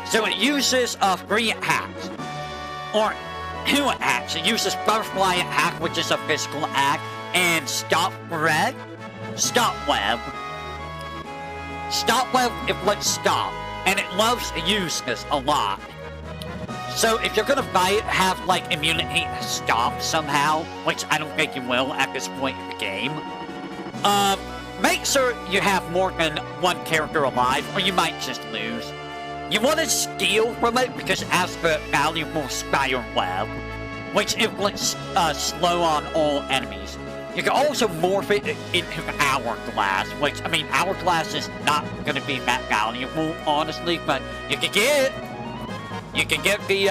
So it uses 3 attacks. Or 2 attacks. It uses Butterfly attack, which is a physical attack, and Stop Web. Stop Web, it lets stop. And it loves to use this a lot. So if you're gonna fight it, have like immunity to stop somehow, which I don't think you will at this point in the game. Make sure you have more than 1 character alive, or you might just lose. You want to steal from it because it has the valuable Spider Web, which inflicts slow on all enemies. You can also morph it into the Hourglass, which, I mean, Hourglass is not going to be that valuable, honestly, but you can get it. You can get the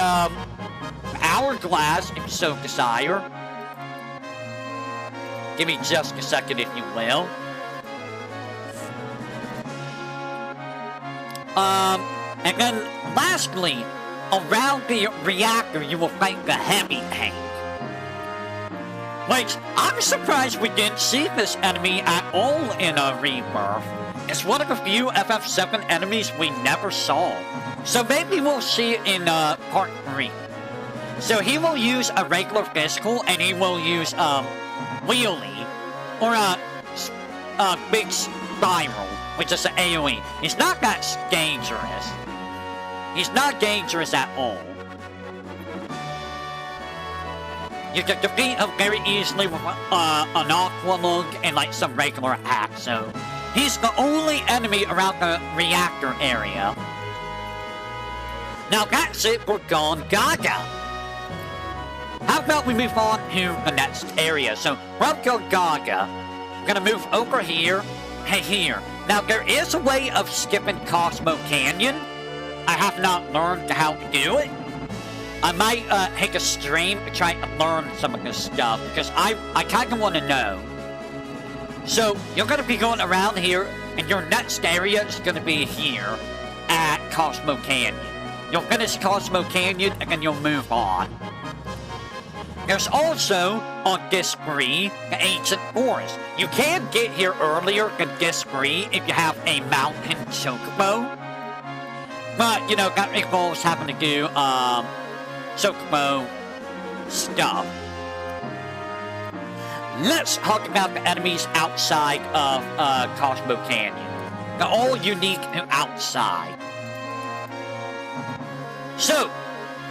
Hourglass if you so desire. Give me just a second, if you will. And then, lastly, around the reactor, you will fight the Heavy Tank. Which, I'm surprised we didn't see this enemy at all in a Rebirth. It's one of the few FF7 enemies we never saw. So maybe we'll see it in part 3. So he will use a regular physical, and he will use wheelie, or a big spiral, which is an AoE. He's not that dangerous. He's not dangerous at all. You can defeat him very easily with an Aqua Lung and like some regular attacks, so he's the only enemy around the reactor area. Now that's it for Gone Gaga. How about we move on to the next area? So from Gone Gaga, I'm gonna move over here and here. Now there is a way of skipping Cosmo Canyon. I have not learned how to do it. I might take a stream to try to learn some of this stuff because I kind of want to know. So you're going to be going around here, and your next area is going to be here at Cosmo Canyon. You'll finish Cosmo Canyon, and then you'll move on. There's also, on Disc 3, the Ancient Forest. You can get here earlier than Disc 3 if you have a mountain chocobo. But, you know, that involves having to do, chocobo stuff. Let's talk about the enemies outside of Cosmo Canyon. They're all unique to outside. So,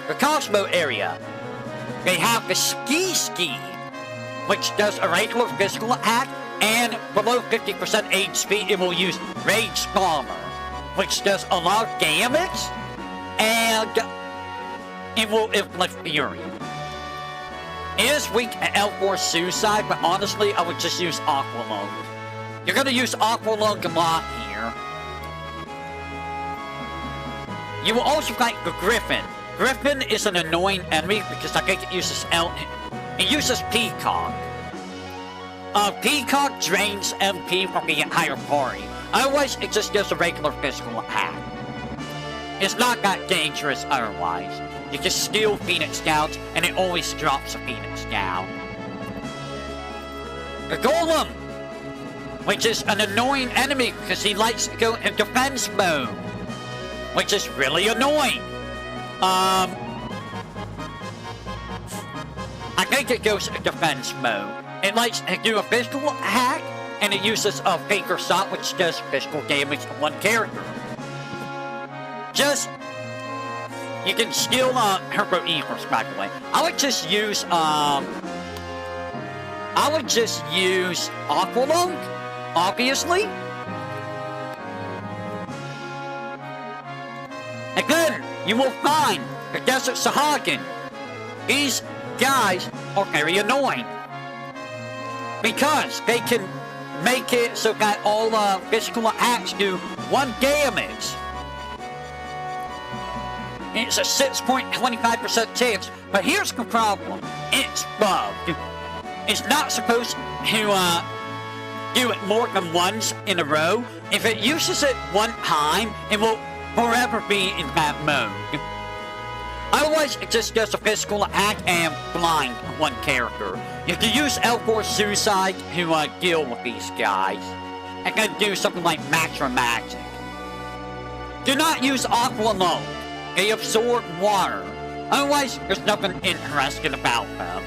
the Cosmo area, they have the Ski, which does a regular physical attack, and below 50% HP, it will use Rage Bomber, which does a lot of damage, and it will inflict Fury. It is weak at L4 Suicide, but honestly, I would just use Aqua Lung. You're gonna use Aqua Lung a lot here. You will also fight the Griffin. Griffin is an annoying enemy because I think it uses Peacock. Peacock drains MP from the entire party. Otherwise, it just does a regular physical attack. It's not that dangerous otherwise. You can steal Phoenix Scouts, and it always drops a Phoenix Scout. The Golem, which is an annoying enemy because he likes to go in defense mode, which is really annoying. I think it goes in defense mode. It likes to do a physical attack, and it uses a Faker Shot, which does physical damage to one character. You can steal Herbo Eagles, by the way. I would just use Aqualung, obviously. Again, you will find the Desert Sahagin. These guys are very annoying because they can make it so that all physical attacks do 1 damage. It's a 6.25% chance, but here's the problem. It's bugged. It's not supposed to do it more than once in a row. If it uses it one time, it will forever be in that mode. Otherwise, it just does a physical attack and blind one character. You can use L4 Suicide to deal with these guys. And then do something like Macro Magic. Do not use Aqua alone. They absorb water. Otherwise, there's nothing interesting about them.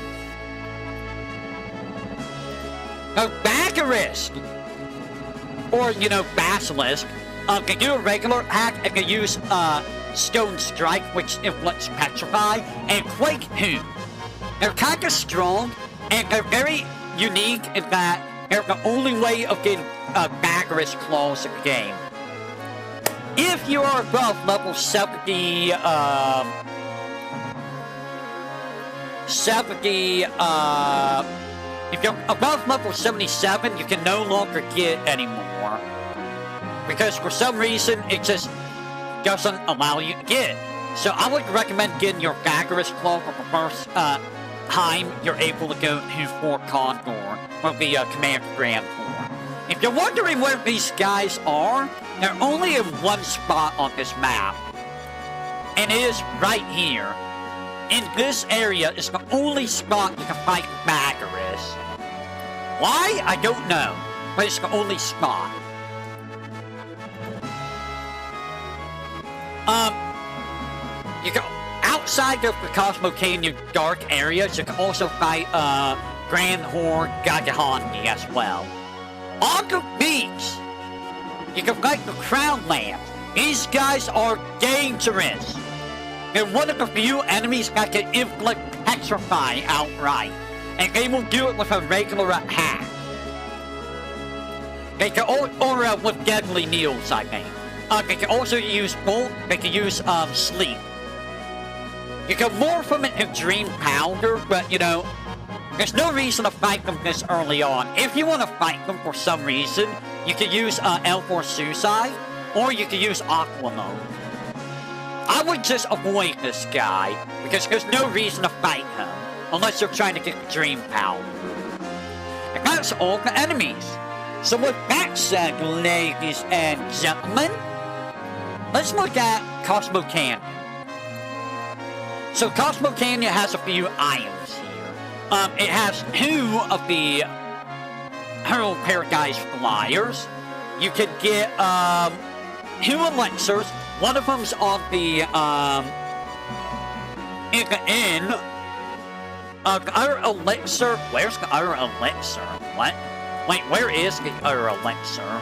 A Bagarisk, or, Basilisk, can do a regular attack and can use Stone Strike, which inflicts Petrify, and Quake Hoon. They're kind of strong, and they're very unique in that they're the only way of getting Bagarisk claws in the game. If you are above level 70, if you're above level 77, you can no longer get anymore. Because for some reason, it just doesn't allow you to get it. So I would recommend getting your Bagarisk Claw for the first time you're able to go to Fort Condor, or the Command Grand Form. If you're wondering where these guys are, they're only in one spot on this map. And it is right here. In this area is the only spot you can fight Bagarisk. Why? I don't know. But it's the only spot. You can, outside of the Cosmo Canyon dark areas, you can also fight Grand Horde Gagahandi as well. On the beach, you can fight the Crown Lands. These guys are dangerous. They're one of the few enemies that can inflict Petrify outright, and they will do it with a regular attack. They can or with Deadly Needles, I think. They can also use Bolt. They can use Sleep. You can morph them into Dream Powder, but there's no reason to fight them this early on. If you want to fight them for some reason, you can use L4 Suicide, or you can use Aqua Mode. I would just avoid this guy, because there's no reason to fight him, unless you're trying to get the Dream Powder. And that's all the enemies. So with that said, ladies and gentlemen, let's look at Cosmo Canyon. So Cosmo Canyon has a few items here. It has 2 of the Hurl Paradise Flyers. You can get 2 elixirs. One of them's on the in the inn. The other elixir. Where's the other elixir? What? Wait, where is the other elixir?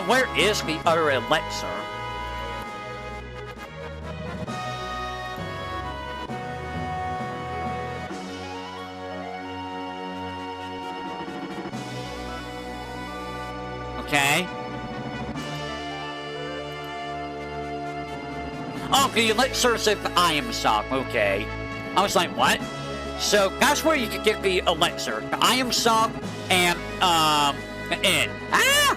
Where is the other elixir? Okay. Oh, the elixir's in the item shop. Okay. I was like, what? So that's where you can get the elixir. The item shop and the inn. Ah!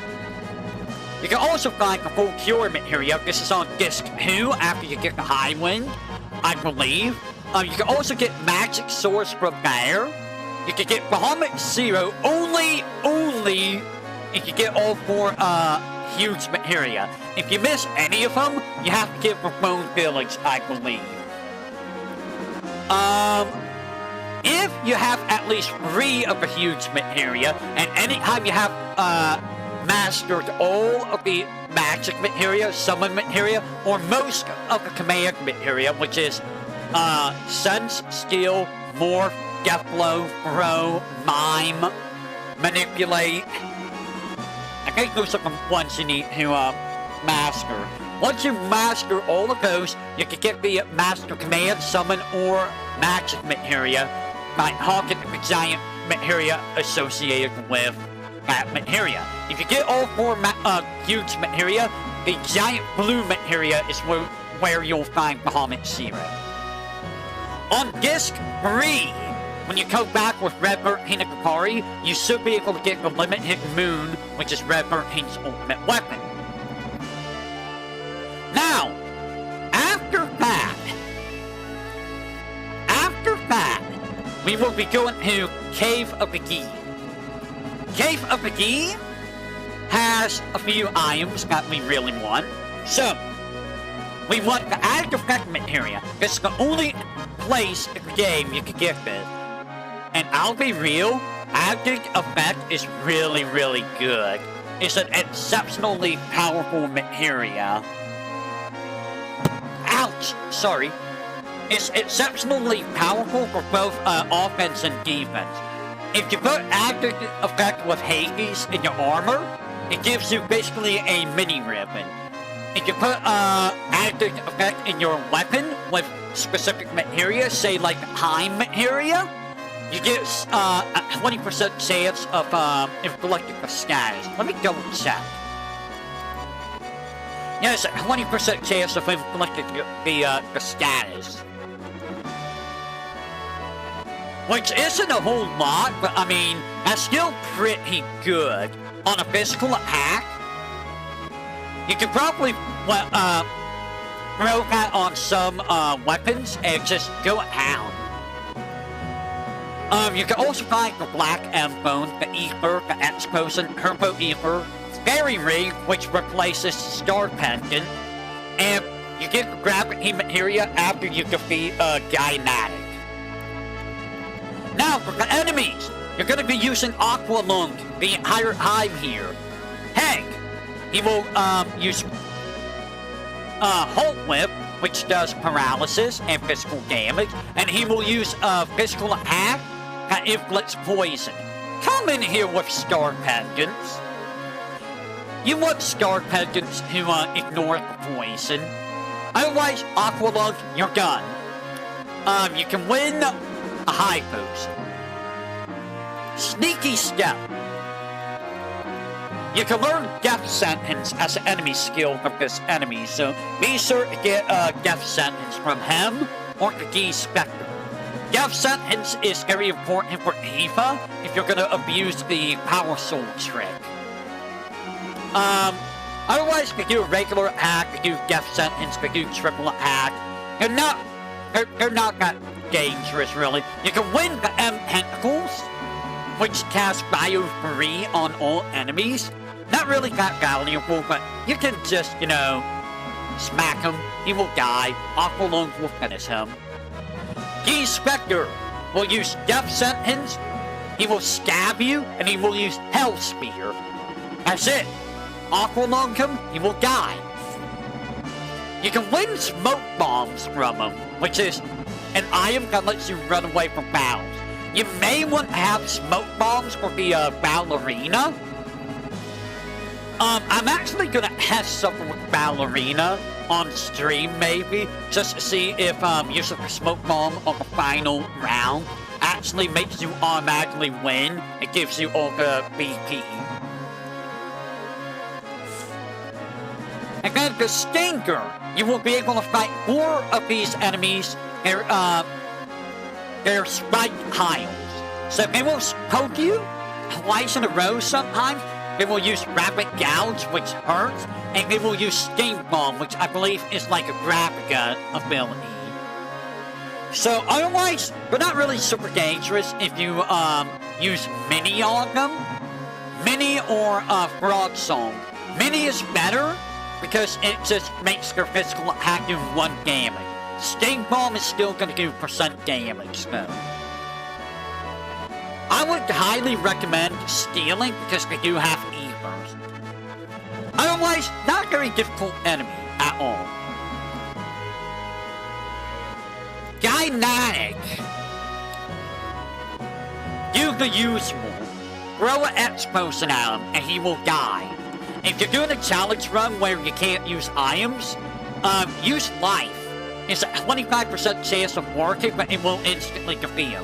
You can also find the full cure material. This is on disc 2 after you get the high wind, I believe. You can also get magic source from there. You can get Bahamut Zero only if you get all 4 huge materia. If you miss any of them, you have to get from Bone Village, I believe. If you have at least 3 of the huge materia, and anytime you have mastered all of the magic materia, summon materia, or most of the command materia, which is Sense, Skill, Morph, Death Blow, Throw, Mime, Manipulate. I think those are the ones you need to master. Once you master all of those, you can get the Master Command, Summon, or Magic Materia by hawking the giant materia associated with that materia. If you get all 4 huge materia, the giant blue materia is where you'll find Bahamut Zero. On Disc 3, when you come back with Red 13 and Kapari, you should be able to get the Limited Moon, which is Red 13's ultimate weapon. Now, after that, we will be going to Cave of the Gi. Cave of the Gi has a few items that we really want. So, we want the Addict Effect materia. It's the only place in the game you can get this. And I'll be real, Addict Effect is really, really good. It's an exceptionally powerful materia. Ouch! Sorry. It's exceptionally powerful for both offense and defense. If you put Addict Effect with Hades in your armor, it gives you basically a mini ribbon. If you put Addict Effect in your weapon with specific materia, say like Time materia, you get a 20% chance of inflicting the status. Let me double check. Yes, a 20% chance of inflicting the status. Which isn't a whole lot, but I mean, that's still pretty good. On a physical attack, you can probably throw that on some weapons and just go out. You can also find the Black M-Bone, the Ether, the X-Potion, Turbo Ether, Fairy Ring, which replaces Star Pendant, and you get the Gravity Materia after you defeat Gynatic. Now, for the enemies, you're going to be using Aqua Lung the entire time here. Hank, he will use Hulk Whip, which does paralysis and physical damage, and he will use physical attack that inflicts poison. Come in here with Star Pendants. You want Star Pendants to ignore the poison. Otherwise, Aqua Lung, you're done. You can win a high boost. Sneaky Step. You can learn Death Sentence as an enemy skill from this enemy, so be sure to get a Death Sentence from him or the Gi Spectre. Death Sentence is very important for Eva if you're going to abuse the Power Soul trick. Otherwise, we do a regular attack, we do Death Sentence, we do triple attack. They're not that dangerous, really. You can win the M Tentacles, which casts Bio 3 on all enemies. Not really that valuable, but you can just, smack him, he will die, Aqua Lung will finish him. Gi Spectre will use Death Sentence, he will stab you, and he will use Hell Spear. That's it. Aqua Lung him, he will die. You can win Smoke Bombs from him, which is an item that lets you run away from battles. You may want to have Smoke Bombs for the Ballerina. I'm actually going to test something with Ballerina on stream, maybe, just to see if using the Smoke Bomb on the final round actually makes you automatically win. It gives you all the BP. And then the Stinker. You will be able to fight 4 of these enemies. They're spike tiles. So they will poke you twice in a row sometimes. They will use Rapid Gouge, which hurts. And they will use Steam Bomb, which I believe is like a grab gun ability. So otherwise, they're not really super dangerous if you use Mini on them. Mini or Frog Song. Mini is better because it just makes their physical attack do 1 damage. Sting Bomb is still going to do % damage though. I would highly recommend Stealing because they do have E-Burst. Otherwise, not a very difficult enemy at all. Gynatic. You the useful. Throw an X-Potion at him and he will die. If you're doing a challenge run where you can't use items, use Life. It's a 25% chance of working, but it will instantly defeat him.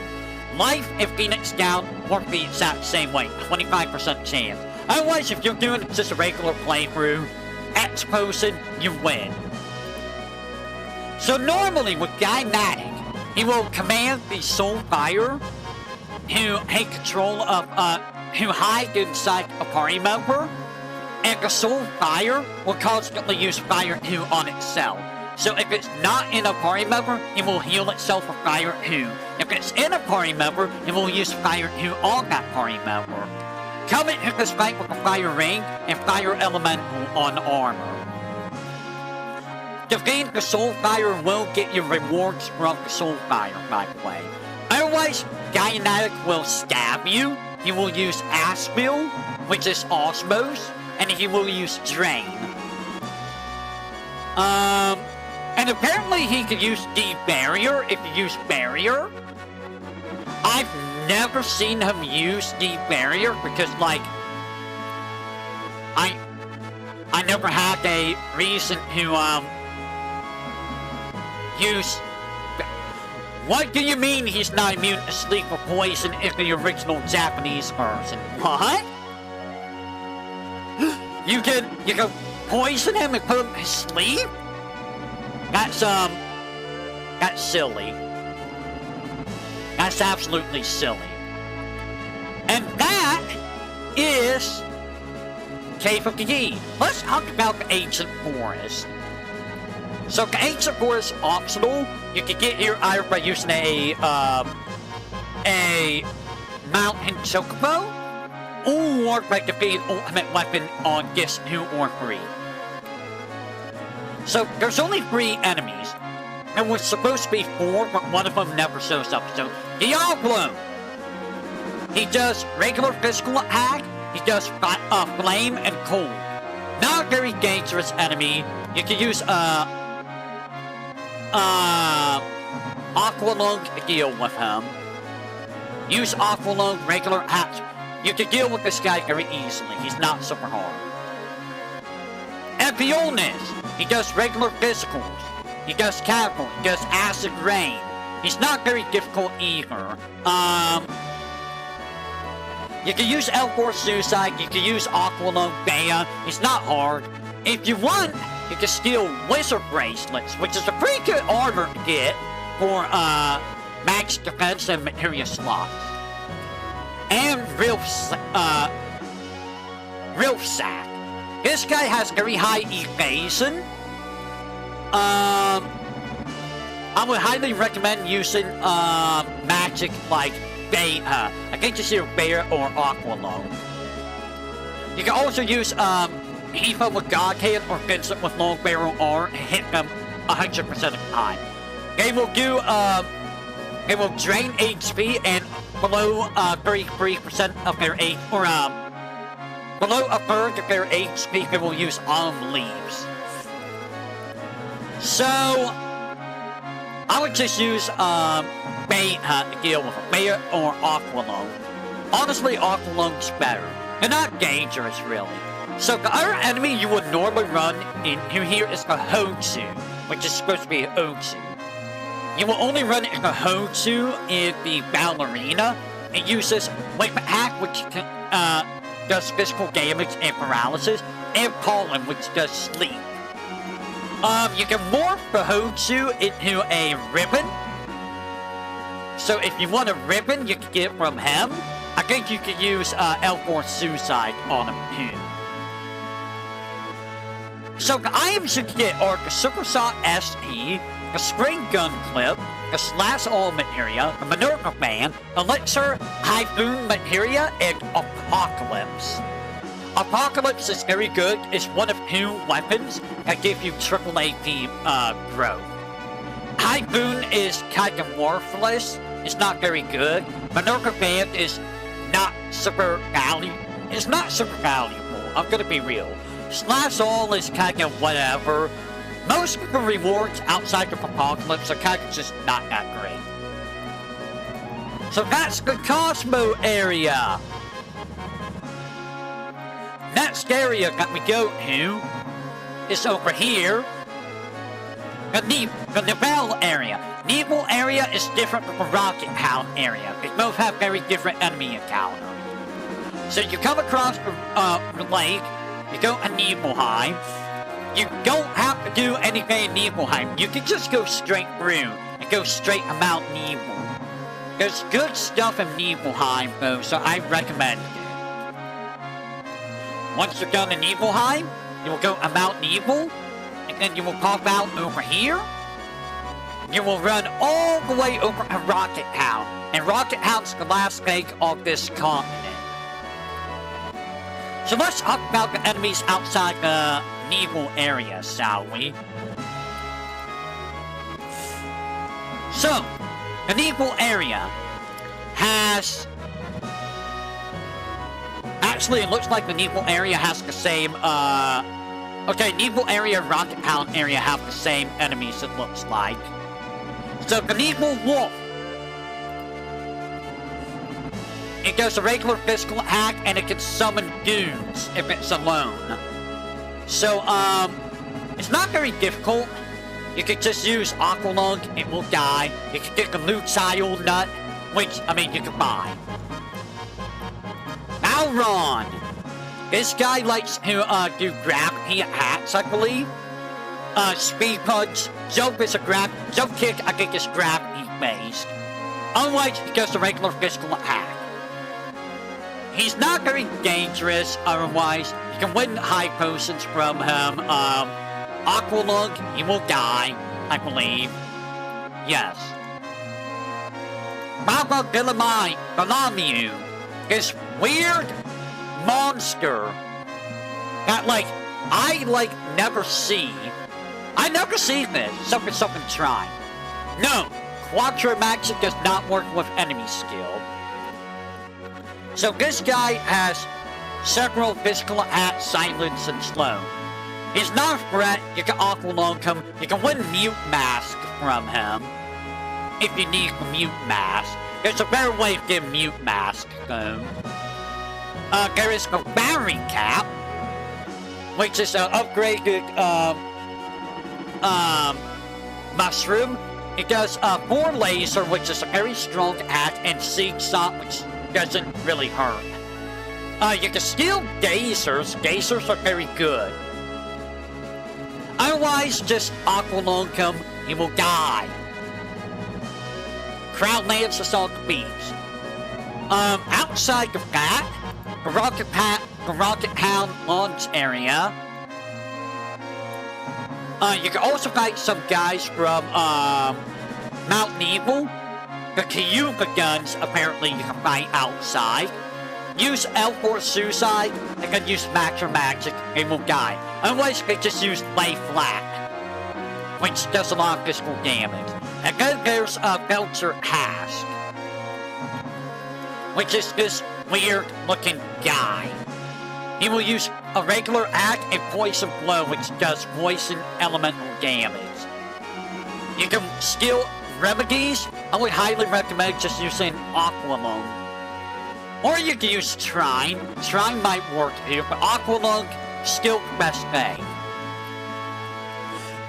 Life and Phoenix down work the exact same way, 25% chance. Otherwise, if you're doing just a regular playthrough, X-Potion, you win. So normally with Gynatic, he will command the Soul Fire to take control of, who hide inside a party member, and the Soul Fire will constantly use Fire 2 on itself. So if it's not in a party member, it will heal itself with Fire 2. If it's in a party member, it will use Fire 2 on that party member. Come into this fight with a Fire Ring and Fire Elemental on armor. Defeating the Soul Fire will get you rewards from the Soul Fire, by the way. Otherwise, Gynatic will stab you. He will use Aspil, which is Osmos, and he will use Drain. And apparently he can use D-Barrier if you use Barrier. I've never seen him use D-Barrier because, like, I never had a reason to, use... What do you mean he's not immune to sleep or poison if the original Japanese version? What? You can poison him and put him to sleep? That's silly. That's absolutely silly. And that is Cave of the Yi. Let's talk about the Ancient Forest. So the Ancient Forest is optional. You can get here either by using a Mountain Chocobo, or by defeating Ultimate Weapon on Gifts 2 or 3. So, there's only 3 enemies. There was supposed to be 4, but one of them never shows up. So, Diablo! He does regular physical attack, he does flame and cold. Not a very dangerous enemy. You can use, Aqualung to deal with him. Use Aqualung regular attacks. You can deal with this guy very easily. He's not super hard. Epionis! He does regular physicals. He does catapult. He does acid rain. He's not very difficult either. You can use L4 Suicide. You can use Aqualung Bea. He's not hard. If you want, you can steal Wizard Bracelets, which is a pretty good armor to get for max defense and materia slots. And Real Sack. This guy has very high evasion. I would highly recommend using magic like Beta. I think it's either Beta or Aqualung. You can also use Heath with God Hand or Vincent with Long Barrel R and hit them 100% of the time. They will do they will drain HP and below 33% of their HP, or below a third of their HP, they will use leaves. So I would just use Beta to deal with it. Beta or Aqualung. Honestly, Aqualung's better. They're not dangerous, really. So the other enemy you would normally run into here is the Hotsu, which is supposed to be an Otsu. You will only run into the Hotsu in the Battle Arena and use this Whip Hack, which does physical damage and paralysis, and Pollen, which does sleep. You can morph the Hotsu into a ribbon. So if you want a ribbon, you can get it from him. I think you can use L4 Suicide on him too. So the items you can get are the Super Shot SE, the Spring Gun Clip, the Slash All Materia, the Minerva Man, Elixir, Typhoon Materia, and Apocalypse. Apocalypse is very good. It's one of 2 weapons that give you triple AP growth. Typhoon is kind of worthless. It's not very good. Minerva Band is not super valuable. It's not super valuable. I'm gonna be real. Slash All is kind of whatever. Most of the rewards outside of Apocalypse are kind of just not that great. So that's the Cosmo area. Next area that we go to is over here. The Nivelle area. Nivelle area is different from the Rocket Hound area. They both have very different enemy encounters. So you come across the lake, you go to Nibelheim. You don't have to do anything in Nibelheim. You can just go straight through and go straight to Mount Nibel. There's good stuff in Nibelheim though, so I recommend it. Once you're done in Nibelheim, you will go to Mount Nibel, and then you will pop out over here. You will run all the way over to Rocket Hound, and Rocket Hound's the last leg of this continent. So let's talk about the enemies outside the Nibel area, shall we? So, the Nibel area has... Actually, it looks like the Nibel area has the same, Okay, Nibel area and Rocket Hound area have the same enemies, it looks like. So, the Nibel Wolf. It does a regular physical attack, and it can summon dunes if it's alone. So, it's not very difficult. You can just use Aqualung, it will die. You can get the Luxile Nut, which, I mean, you can buy. Balron! This guy likes to, do gravity attacks, I believe. Speed Punch. Jump is a Jump Kick, I think, is gravity-based. Otherwise, he does a regular physical attack. He's not very dangerous, otherwise. You can win high potions from him. Aqualung, he will die, I believe. Yes. Baba Bilamiu, this weird monster that, I never see. I never see this. Something trying. No, Quattro Magic does not work with enemy skill. So this guy has several physical attacks, silence, and slow. He's not a threat. You can Aqualung him. You can win Mute Mask from him if you need the Mute Mask. There's a better way of getting Mute Mask, though. There is the Barry Cap, which is an upgraded mushroom. It does 4 laser, which is a very strong attack, and Seed Shot, which doesn't really hurt. You can steal Gazers. Gazers are very good. Otherwise, just Aqualung him, he will die. Crown Lance Assault Beast. Outside of that, the Rocket Hound launch area. You can also fight some guys from Mount Nibel. The Kyuuba guns, apparently, you can fight outside. Use L4 Suicide, and then use Macro Magic, and will die. Otherwise, they just use Lay Flat, which does a lot of physical damage. And then there's Belcher Hask, which is this weird-looking guy. He will use a regular act and Poison Blow, which does poison elemental damage. You can steal remedies. I would highly recommend just using Aqualung. Or you can use Trine. Trine might work here, but Aqualung, still the best thing.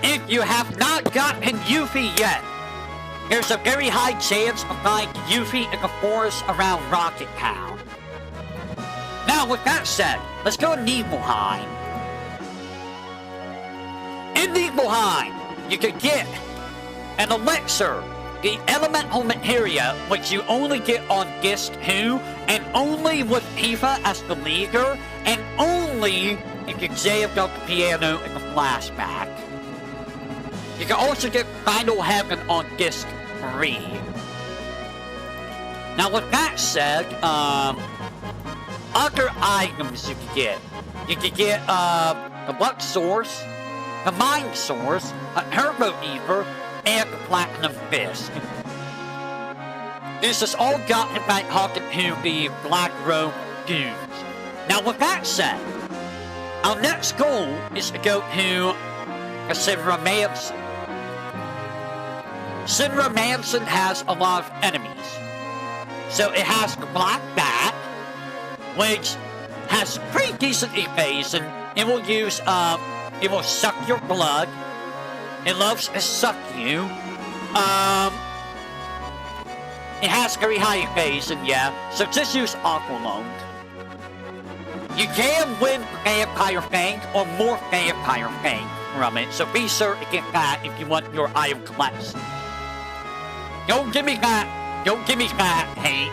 If you have not gotten Yuffie yet, there's a very high chance of finding Yuffie in the forest around Rocket Hound. Now, with that said, let's go to Nibelheim. In Nibelheim, you can get an elixir, the elemental materia, which you only get on Disc 2, and only with Tifa as the leader, and only if you jammed up the piano in the flashback. You can also get Final Heaven on Disc free. Now, with that said, other items you can get. You can get the Luck Source, the Mind Source, a Turbo Ether, and the Platinum Fist. This is all gotten by talking to the Black Robe dudes. Now, with that said, our next goal is to go to Sinra Manson. Sinra Manson has a lot of enemies. So it has the Black Bat, which has pretty decent evasion. It will use, it will suck your blood. It loves to suck you. It has very high evasion, yeah. So just use Aqualung. You can win Vampire Fang or more Vampire Fang from it. So be sure to get that if you want your item collection. Don't give me that. Don't give me that, hate.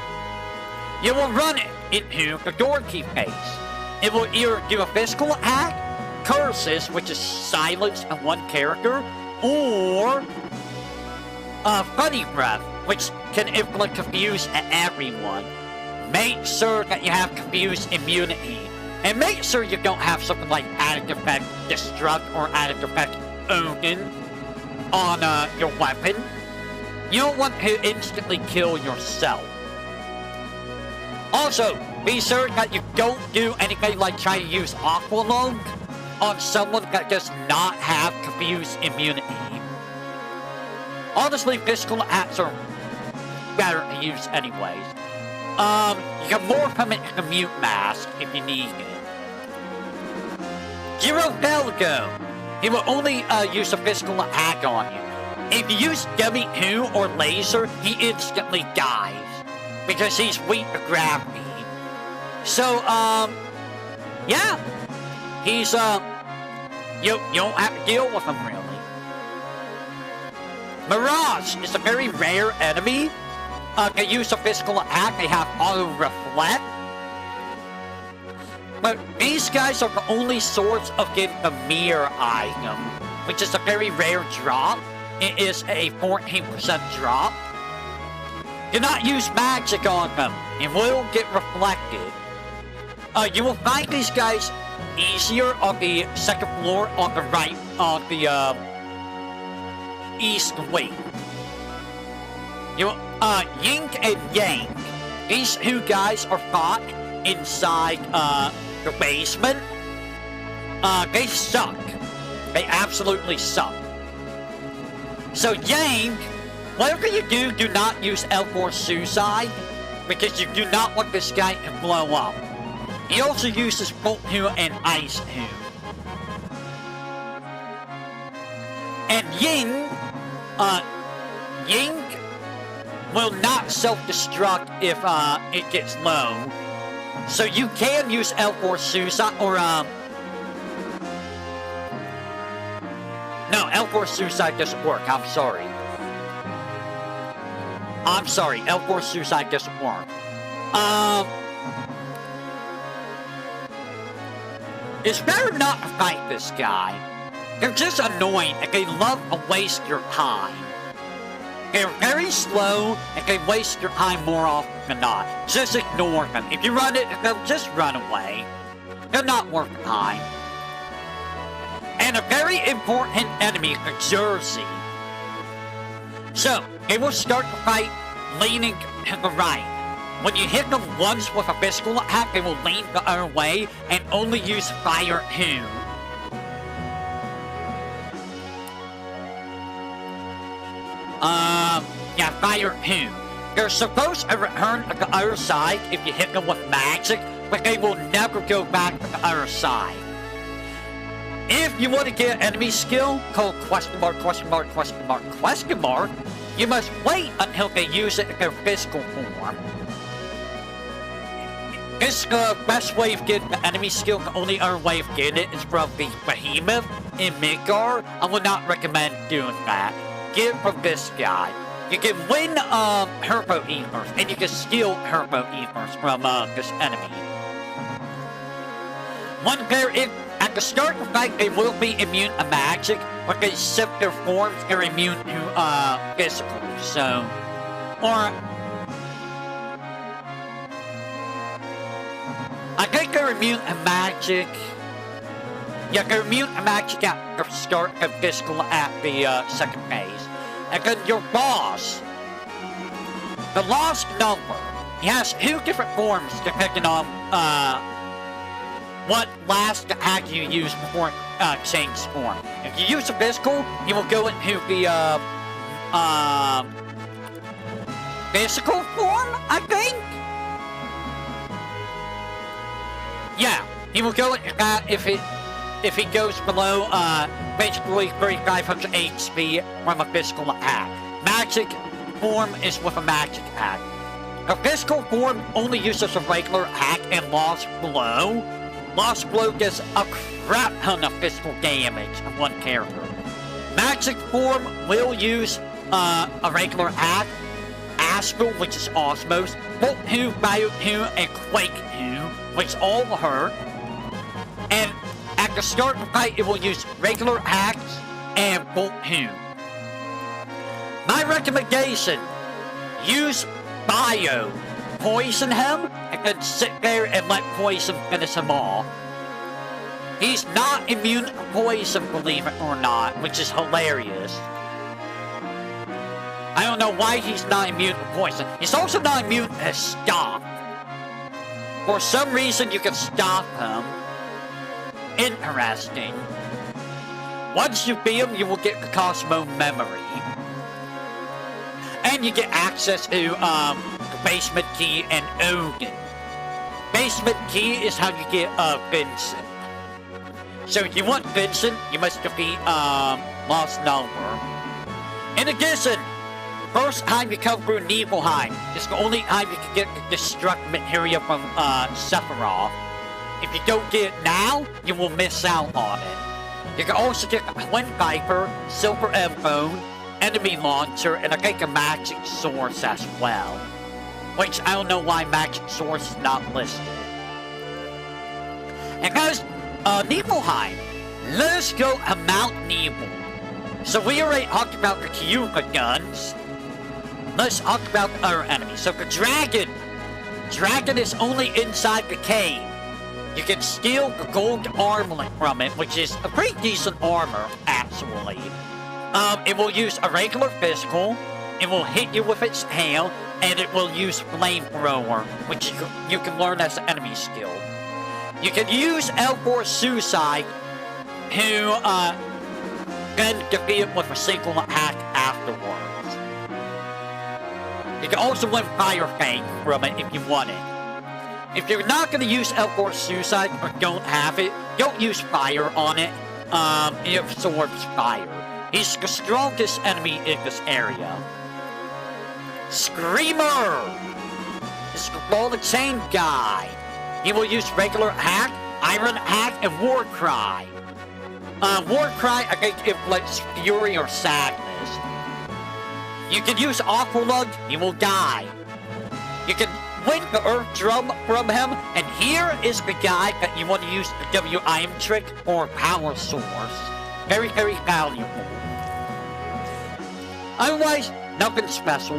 You will run it into the doorkeep phase. It will either do a physical attack, curses, which is silence of one character, or funny breath, which can inflict confuse at everyone. Make sure that you have confused immunity. And make sure you don't have something like added effect destruct or added effect Odin on your weapon. You don't want to instantly kill yourself. Also, be sure that you don't do anything like try to use Aqualung on someone that does not have confused immunity. Honestly, physical attacks are better to use anyways. You can morph him into the mute mask if you need it. Giro Delgo. He will only use a physical attack on you. If you use Dummy 2 or Laser, he instantly dies. Because he's weak to gravity. So, yeah. He's, you don't have to deal with him, really. Mirage is a very rare enemy. They use a physical attack. They have auto-reflect. But these guys are the only source of getting the mirror item, which is a very rare drop. It is a 14% drop. Do not use magic on them. It will get reflected. You will find these guys easier on the second floor on the right, on the east wing. You, Ying and Yang. These two guys are fought inside the basement. They suck. They absolutely suck. So Yang, whatever you do, do not use L4 Suicide, because you do not want this guy to blow up. He also uses Bolt 2 and Ice 2. And Ying will not self-destruct if it gets low. So you can use L4 Suicide, or no, L4 Suicide doesn't work, I'm sorry. I'm sorry, L4 Suicide doesn't work. It's better not to fight this guy. They're just annoying and they love to waste your time. They're very slow and they waste your time more often than not. Just ignore them. If you run it, they'll just run away. They're not worth the time. And a very important enemy, the Jersey. So, they will start the fight leaning to the right. When you hit them once with a physical attack, they will lean the other way and only use Fire 2. Yeah, Fire 2. They're supposed to return to the other side if you hit them with magic, but they will never go back to the other side. If you want to get an enemy skill called question mark, question mark, question mark, question mark, you must wait until they use it in their physical form. This is the best way of getting the enemy skill. The only other way of getting it is from the Behemoth in Midgar. I would not recommend doing that. Get it from this guy. You can win Herpo Ethers, and you can steal Herpo Ethers from this enemy. One player, at the start of the fight, they will be immune to magic, because similar forms are immune to physical, so... Or... I think they're immune to magic. Yeah, they're immune to magic at the start of physical at the second phase. And then your boss, the Lost Number, he has 2 different forms depending on what last attack you use before change form. If you use a physical, he will go into the physical form, I think? Yeah, he will go into that if he goes below basically 3500 HP from a physical attack. Magic form is with a magic attack. A physical form only uses a regular attack and Lost Blow. Lost Blow does a crap ton of physical damage on one character. Magic form will use a regular attack, Astral, which is Osmos, Bolt 2, Bio 2, and Quake 2, which all hurt. And at the start of the fight, it will use regular attacks and Bolt 2. My recommendation, use Bio. Poison him, and then sit there and let poison finish him off. He's not immune to poison, believe it or not, which is hilarious. I don't know why he's not immune to poison. He's also not immune to stop. For some reason, you can stop him. Interesting. Once you beat him, you will get the Cosmo memory. And you get access to, the Basement Key and Odin. Basement Key is how you get, Vincent. So if you want Vincent, you must defeat, Lost Number. In addition, first time you come through Nibelheim, it's the only time you can get the Destruct Materia from, Sephiroth. If you don't get it now, you will miss out on it. You can also get the Twin Viper, Silver Bone, Enemy Launcher, and I think a Magic Source as well. Which I don't know why Magic Source is not listed. And guys, Nibelheim, let's go to Mount Nibel. So we already talked about the Kyuga guns. Let's talk about the other enemies. So the dragon. Dragon is only inside the cave. You can steal the gold armlet from it, which is a pretty decent armor, actually. It will use a regular physical. It will hit you with its tail, and it will use flamethrower, which you can learn as an enemy skill. You can use L4 Suicide to then defeat it with a single attack afterwards. You can also win Fire Fang from it if you want it. If you're not going to use L4 Suicide or don't have it, don't use fire on it. It absorbs fire. He's the strongest enemy in this area. Screamer! This is the chain guy. He will use regular hack, iron hack, and war cry. War cry, I think it lets fury or sadness. You can use aqua lung, he will die. You can win the earth drum from him, and here is the guy that you want to use the WIM trick or power source. Very, very valuable. Otherwise, nothing special.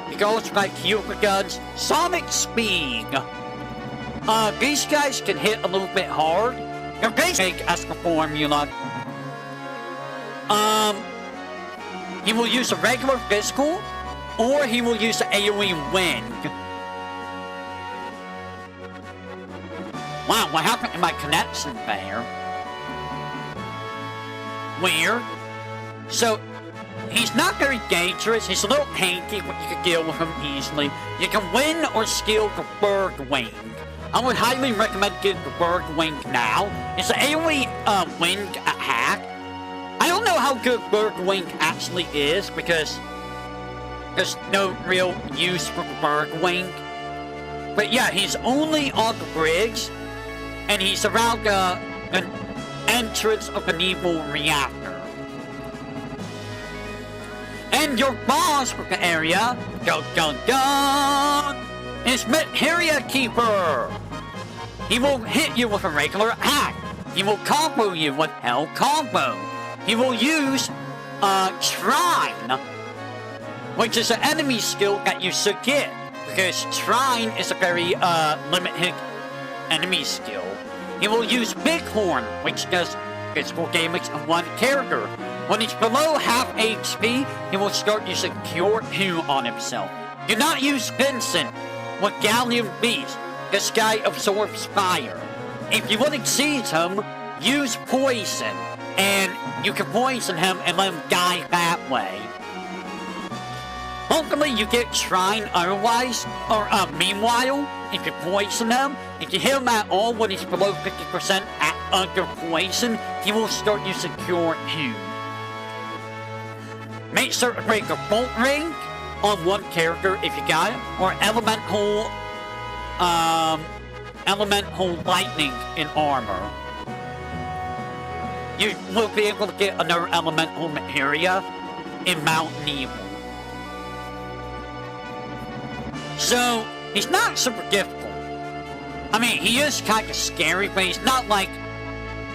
You can also like Kyuga guns, Sonic Speed. These guys can hit a little bit hard. They're basic as the formula. He will use a regular physical, or he will use the AoE wind. Wow, what happened to my connection there? Weird. So, he's not very dangerous. He's a little tanky, but you can deal with him easily. You can win or steal the Bird Wing. I would highly recommend getting the Bird Wing now. It's an AoE wind attack. I don't know how good Bird Wing actually is because there's no real use for the Bird Wing. But yeah, he's only on the bridge, and he's around the entrance of the naval reactor. And your boss for the area, dun dun dun, is Materia Keeper. He will hit you with a regular attack. He will combo you with Hell Combo. he will use Trine, which is an enemy skill that you should get, because Trine is a very limited enemy skill. He will use Bighorn, which does physical damage on one character. When he's below half HP, he will start using Cure 2 on himself. Do not use Vincent with Galleon Beast. This guy absorbs fire. If you want to seize him, use Poison, and you can poison him and let him die that way. Hopefully you get Shrine otherwise, or meanwhile, if you poison him, if you hit him at all when he's below 50% under poison, he will start using Cure 2. Make sure to break a Bolt Ring on one character if you got it, or Elemental Lightning in armor. You will be able to get another Elemental Materia in Mountain Evil. So, he's not super difficult. I mean, he is kind of scary, but he's not like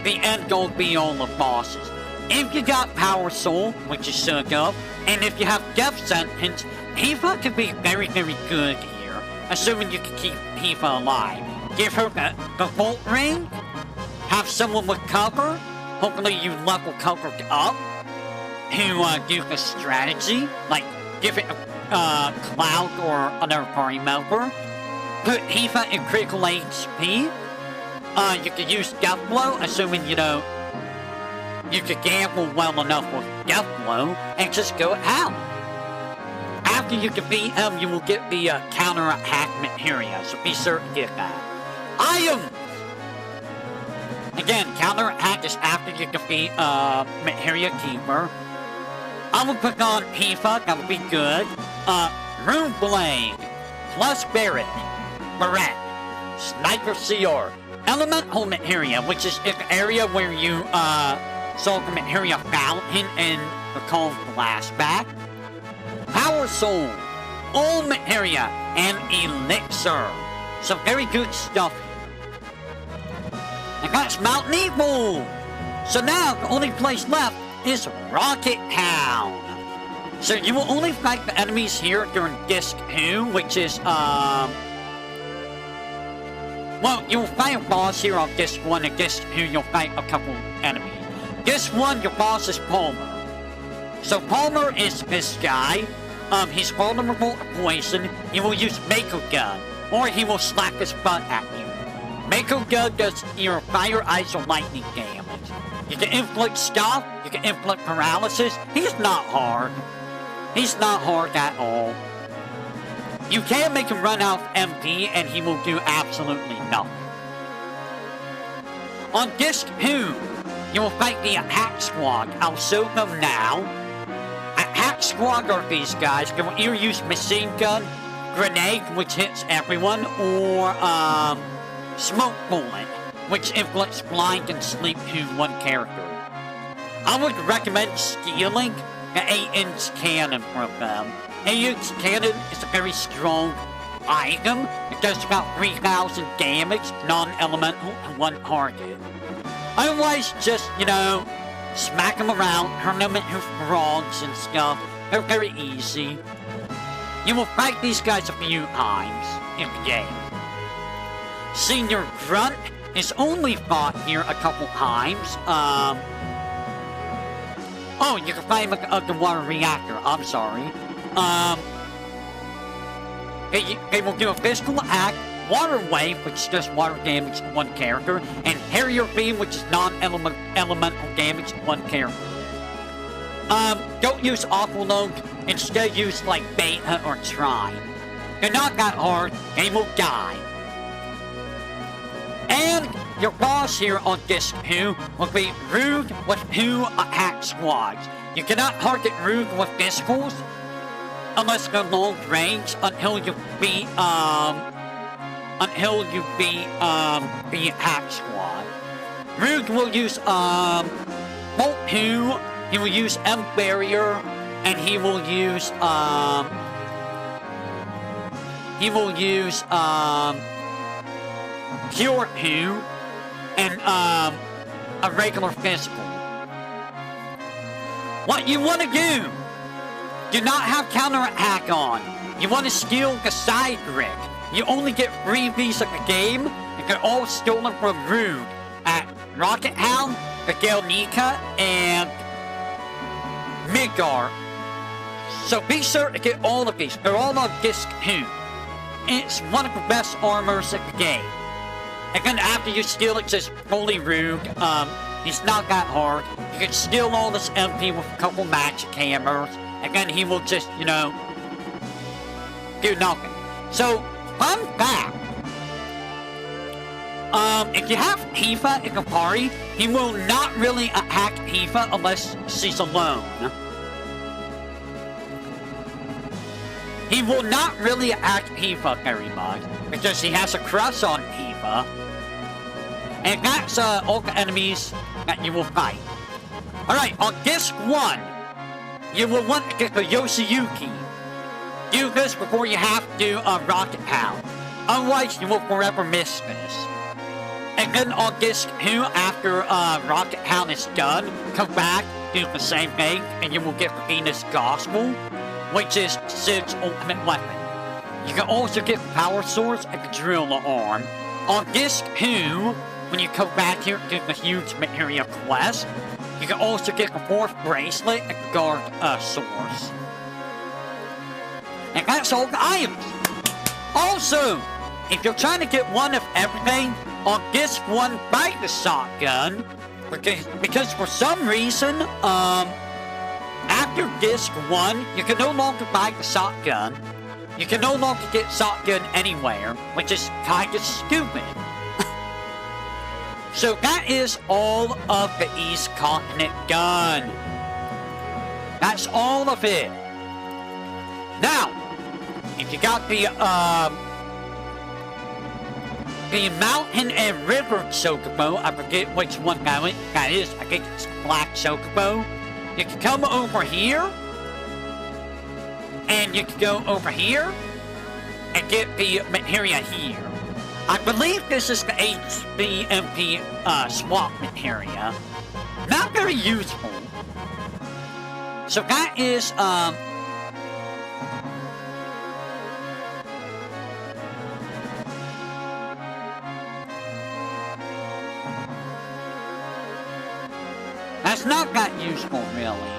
the end-all be-all of bosses. If you got Power Soul, which you should have, and if you have Death Sentence, Tifa could be very, very good here, assuming you can keep Tifa alive. Give her the Bolt Ring, have someone with cover, hopefully you level cover up, to do the strategy, like give it a Cloud or another party member, put Tifa in critical HP, you could use Death Blow, assuming, you know, you could gamble well enough with Death Blow, and just go out. After you defeat him, you will get the counter-attack materia, so be sure to get that. Items! Again, counter-attack is after you defeat Materia Keeper. I will put on Tifa, that would be good. Rune Blade, plus Barret, Sniper Seer, Elemental Materia, which is an area where you solve the Materia Fountain and recall Flashback. Power Soul, All Materia, and Elixir. Some very good stuff here. And that's Mountain Evil! So now, the only place left is Rocket Town. So you will only fight the enemies here during Disc 2, which is, well, you'll fight a boss here on Disc 1, and Disc 2 you'll fight a couple enemies. Disc 1, your boss is Palmer. So Palmer is this guy. He's vulnerable to poison. He will use Mako Gun, or he will slap his butt at you. Mako Gun does either fire, ice, or lightning damage. You can inflict stuff, you can inflict paralysis. He's not hard. He's not hard at all. You can make him run out of MP, and he will do absolutely nothing. On Disc 2, you will fight the Attack Squad. I'll show them now. Attack Squad are these guys. They will either use Machine Gun, Grenade, which hits everyone, or Smoke Bullet, which inflicts Blind and Sleep to one character. I would recommend stealing an 8-inch cannon from them. 8-inch cannon is a very strong item. It does about 3,000 damage, non-elemental, to one target. Otherwise, just, you know, smack them around, turn them into frogs and stuff. They're very easy. You will fight these guys a few times in the game. Senior Grunt is only fought here a couple times. Oh, you can fight him at the water reactor. I'm sorry. They will do a physical attack, Water Wave, which does water damage to one character, and Harrier Beam, which is non-elemental damage to one character. Don't use Awful Load. Instead, use like Beta or Trine. They're not that hard. They will die. And your boss here on Disc 2 will be Rude with 2 attack squads. You cannot target Rude with physicals unless they're long range until you beat the attack squad. Rude will use Bolt 2, he will use M Barrier, and he will use Cure 2 and a regular physical. what you want to do not have counterattack on. You want to steal the side brick. You only get freebies at the game. You get all stolen from Rude at Rocket Hound, the Galnica, and Midgar. So be sure to get all of these. They're all on disc 2. It's one of the best armors in the game. And then after you steal it, just fully Rude. He's not that hard. You can steal all this MP with a couple magic hammers. And then he will just, you know, do nothing. So, fun fact. If you have Tifa in the party, he will not really attack Tifa unless she's alone. He will not really attack Tifa very much, because he has a crush on Tifa. And that's all the enemies that you will fight. Alright, on disc 1, you will want to get the Yoshiyuki. Do this before you have to do a Rocket Hound. Otherwise, you will forever miss this. And then on disc 2, after Rocket Hound is done, come back, do the same thing, and you will get the Venus Gospel, which is Sid's ultimate weapon. You can also get the Power Swords and the Drill Arm. On disc 2, when you come back here to the huge materia quest, you can also get the 4th bracelet and the guard swords. And that's all the items. Also, if you're trying to get one of everything, on disc 1, buy the shotgun. Because for some reason, after disc 1, you can no longer buy the shotgun. You can no longer get shotgun anywhere, which is kinda stupid. So that is all of the East Continent done. That's all of it. Now, if you got the Mountain and River Chocobo, I forget which one that is. I think it's Black Chocobo. You can come over here, and you can go over here, and get the materia here. I believe this is the HBMP swap materia. Not very useful. So that is, that's not that useful, really.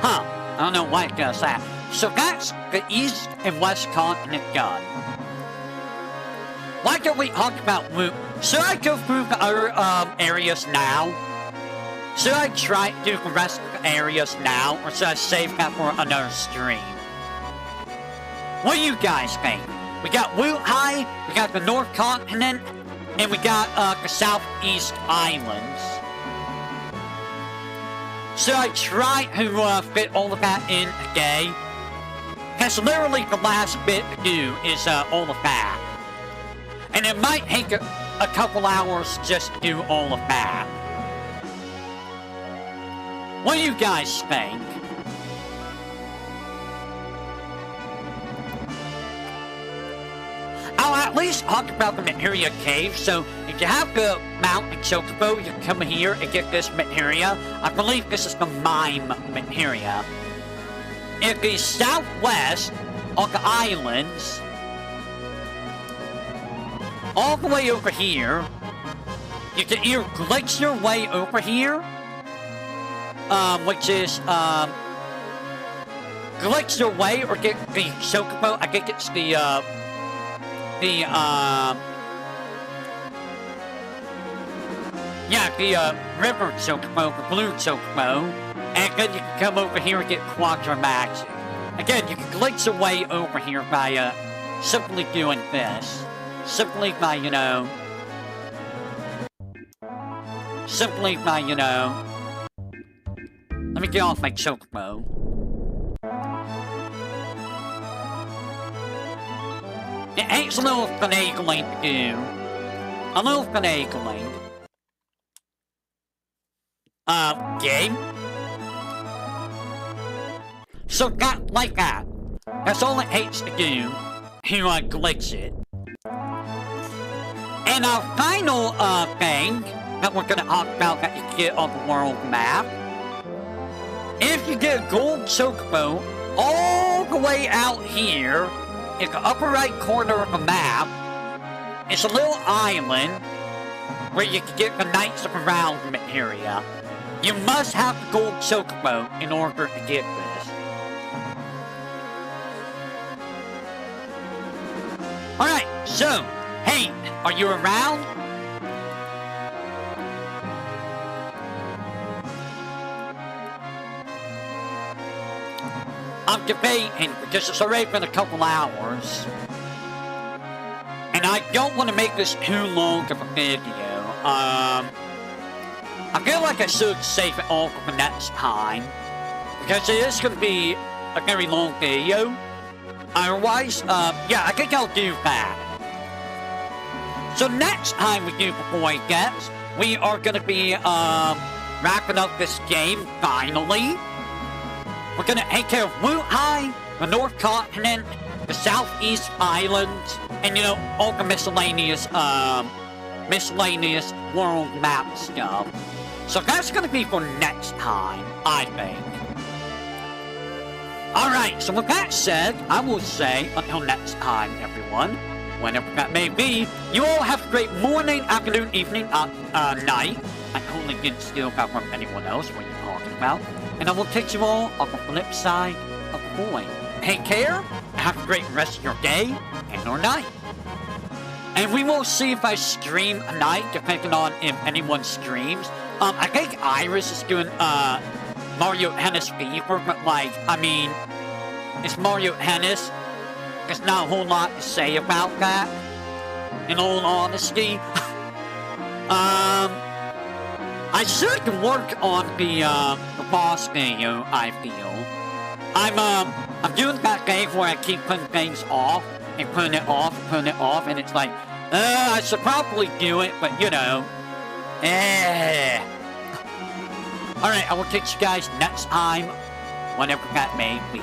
Huh. I don't know why it does that. So that's the East and West Continent done. Why don't we talk about loot? Should I go through the other areas now? Should I try to do the rest of the areas now? Or should I save that for another stream? What do you guys think? We got Wuhai, we got the North Continent, and we got the Southeast Islands. Should I try to fit all of that in a day? That's literally the last bit to do is all of that. And it might take a couple hours just to do all of that. What do you guys think? I'll at least talk about the materia cave. So if you have the Mountain Chocobo, you can come here and get this materia. I believe this is the Mime materia. In the southwest of the islands, all the way over here, you can either glitch your way over here, which is, glitch your way or get the Chocobo. I think it's the River Chocobo, the Blue Chocobo. And then you can come over here and get Quadra Magic. Again, you can glitch your way over here by, simply doing this. Simply by, you know... Let me get off my Chocobo. It takes a little finagling to do. A little finagling. Game? So that, like that. That's all it takes to do to glitch it. And our final thing that we're gonna talk about that you get on the world map. If you get a gold chocobo all the way out here in the upper right corner of the map, it's a little island where you can get the Knights of the Round materia. You must have the gold chocobo in order to get this. Alright, so, hey, are you around? I'm debating because it's already been a couple hours. And I don't want to make this too long of a video. I feel like I should save it all for the next time. Because it is going to be a very long video. Otherwise, yeah, I think I'll do that. So next time we do the Voidex, we are going to be wrapping up this game, finally. We're going to take care of Wutai, the North Continent, the Southeast Islands, and, you know, all the miscellaneous world map stuff. So that's going to be for next time, I think. Alright, so with that said, I will say, until next time, everyone, whenever that may be, you all have a great morning, afternoon, evening, night. I totally didn't steal that from anyone else, what you're talking about. And I will catch you all on the flip side of the coin. Take care, have a great rest of your day and or night. And we will see if I stream a night, depending on if anyone streams. I think Iris is doing, Mario Tennis Fever, but like, I mean, it's Mario Tennis. There's not a whole lot to say about that, in all honesty. I should work on the boss video, I feel. I'm doing that thing where I keep putting things off, and putting it off, and putting it off, and it's like, I should probably do it, but you know, Alright, I will catch you guys next time, whenever that may be.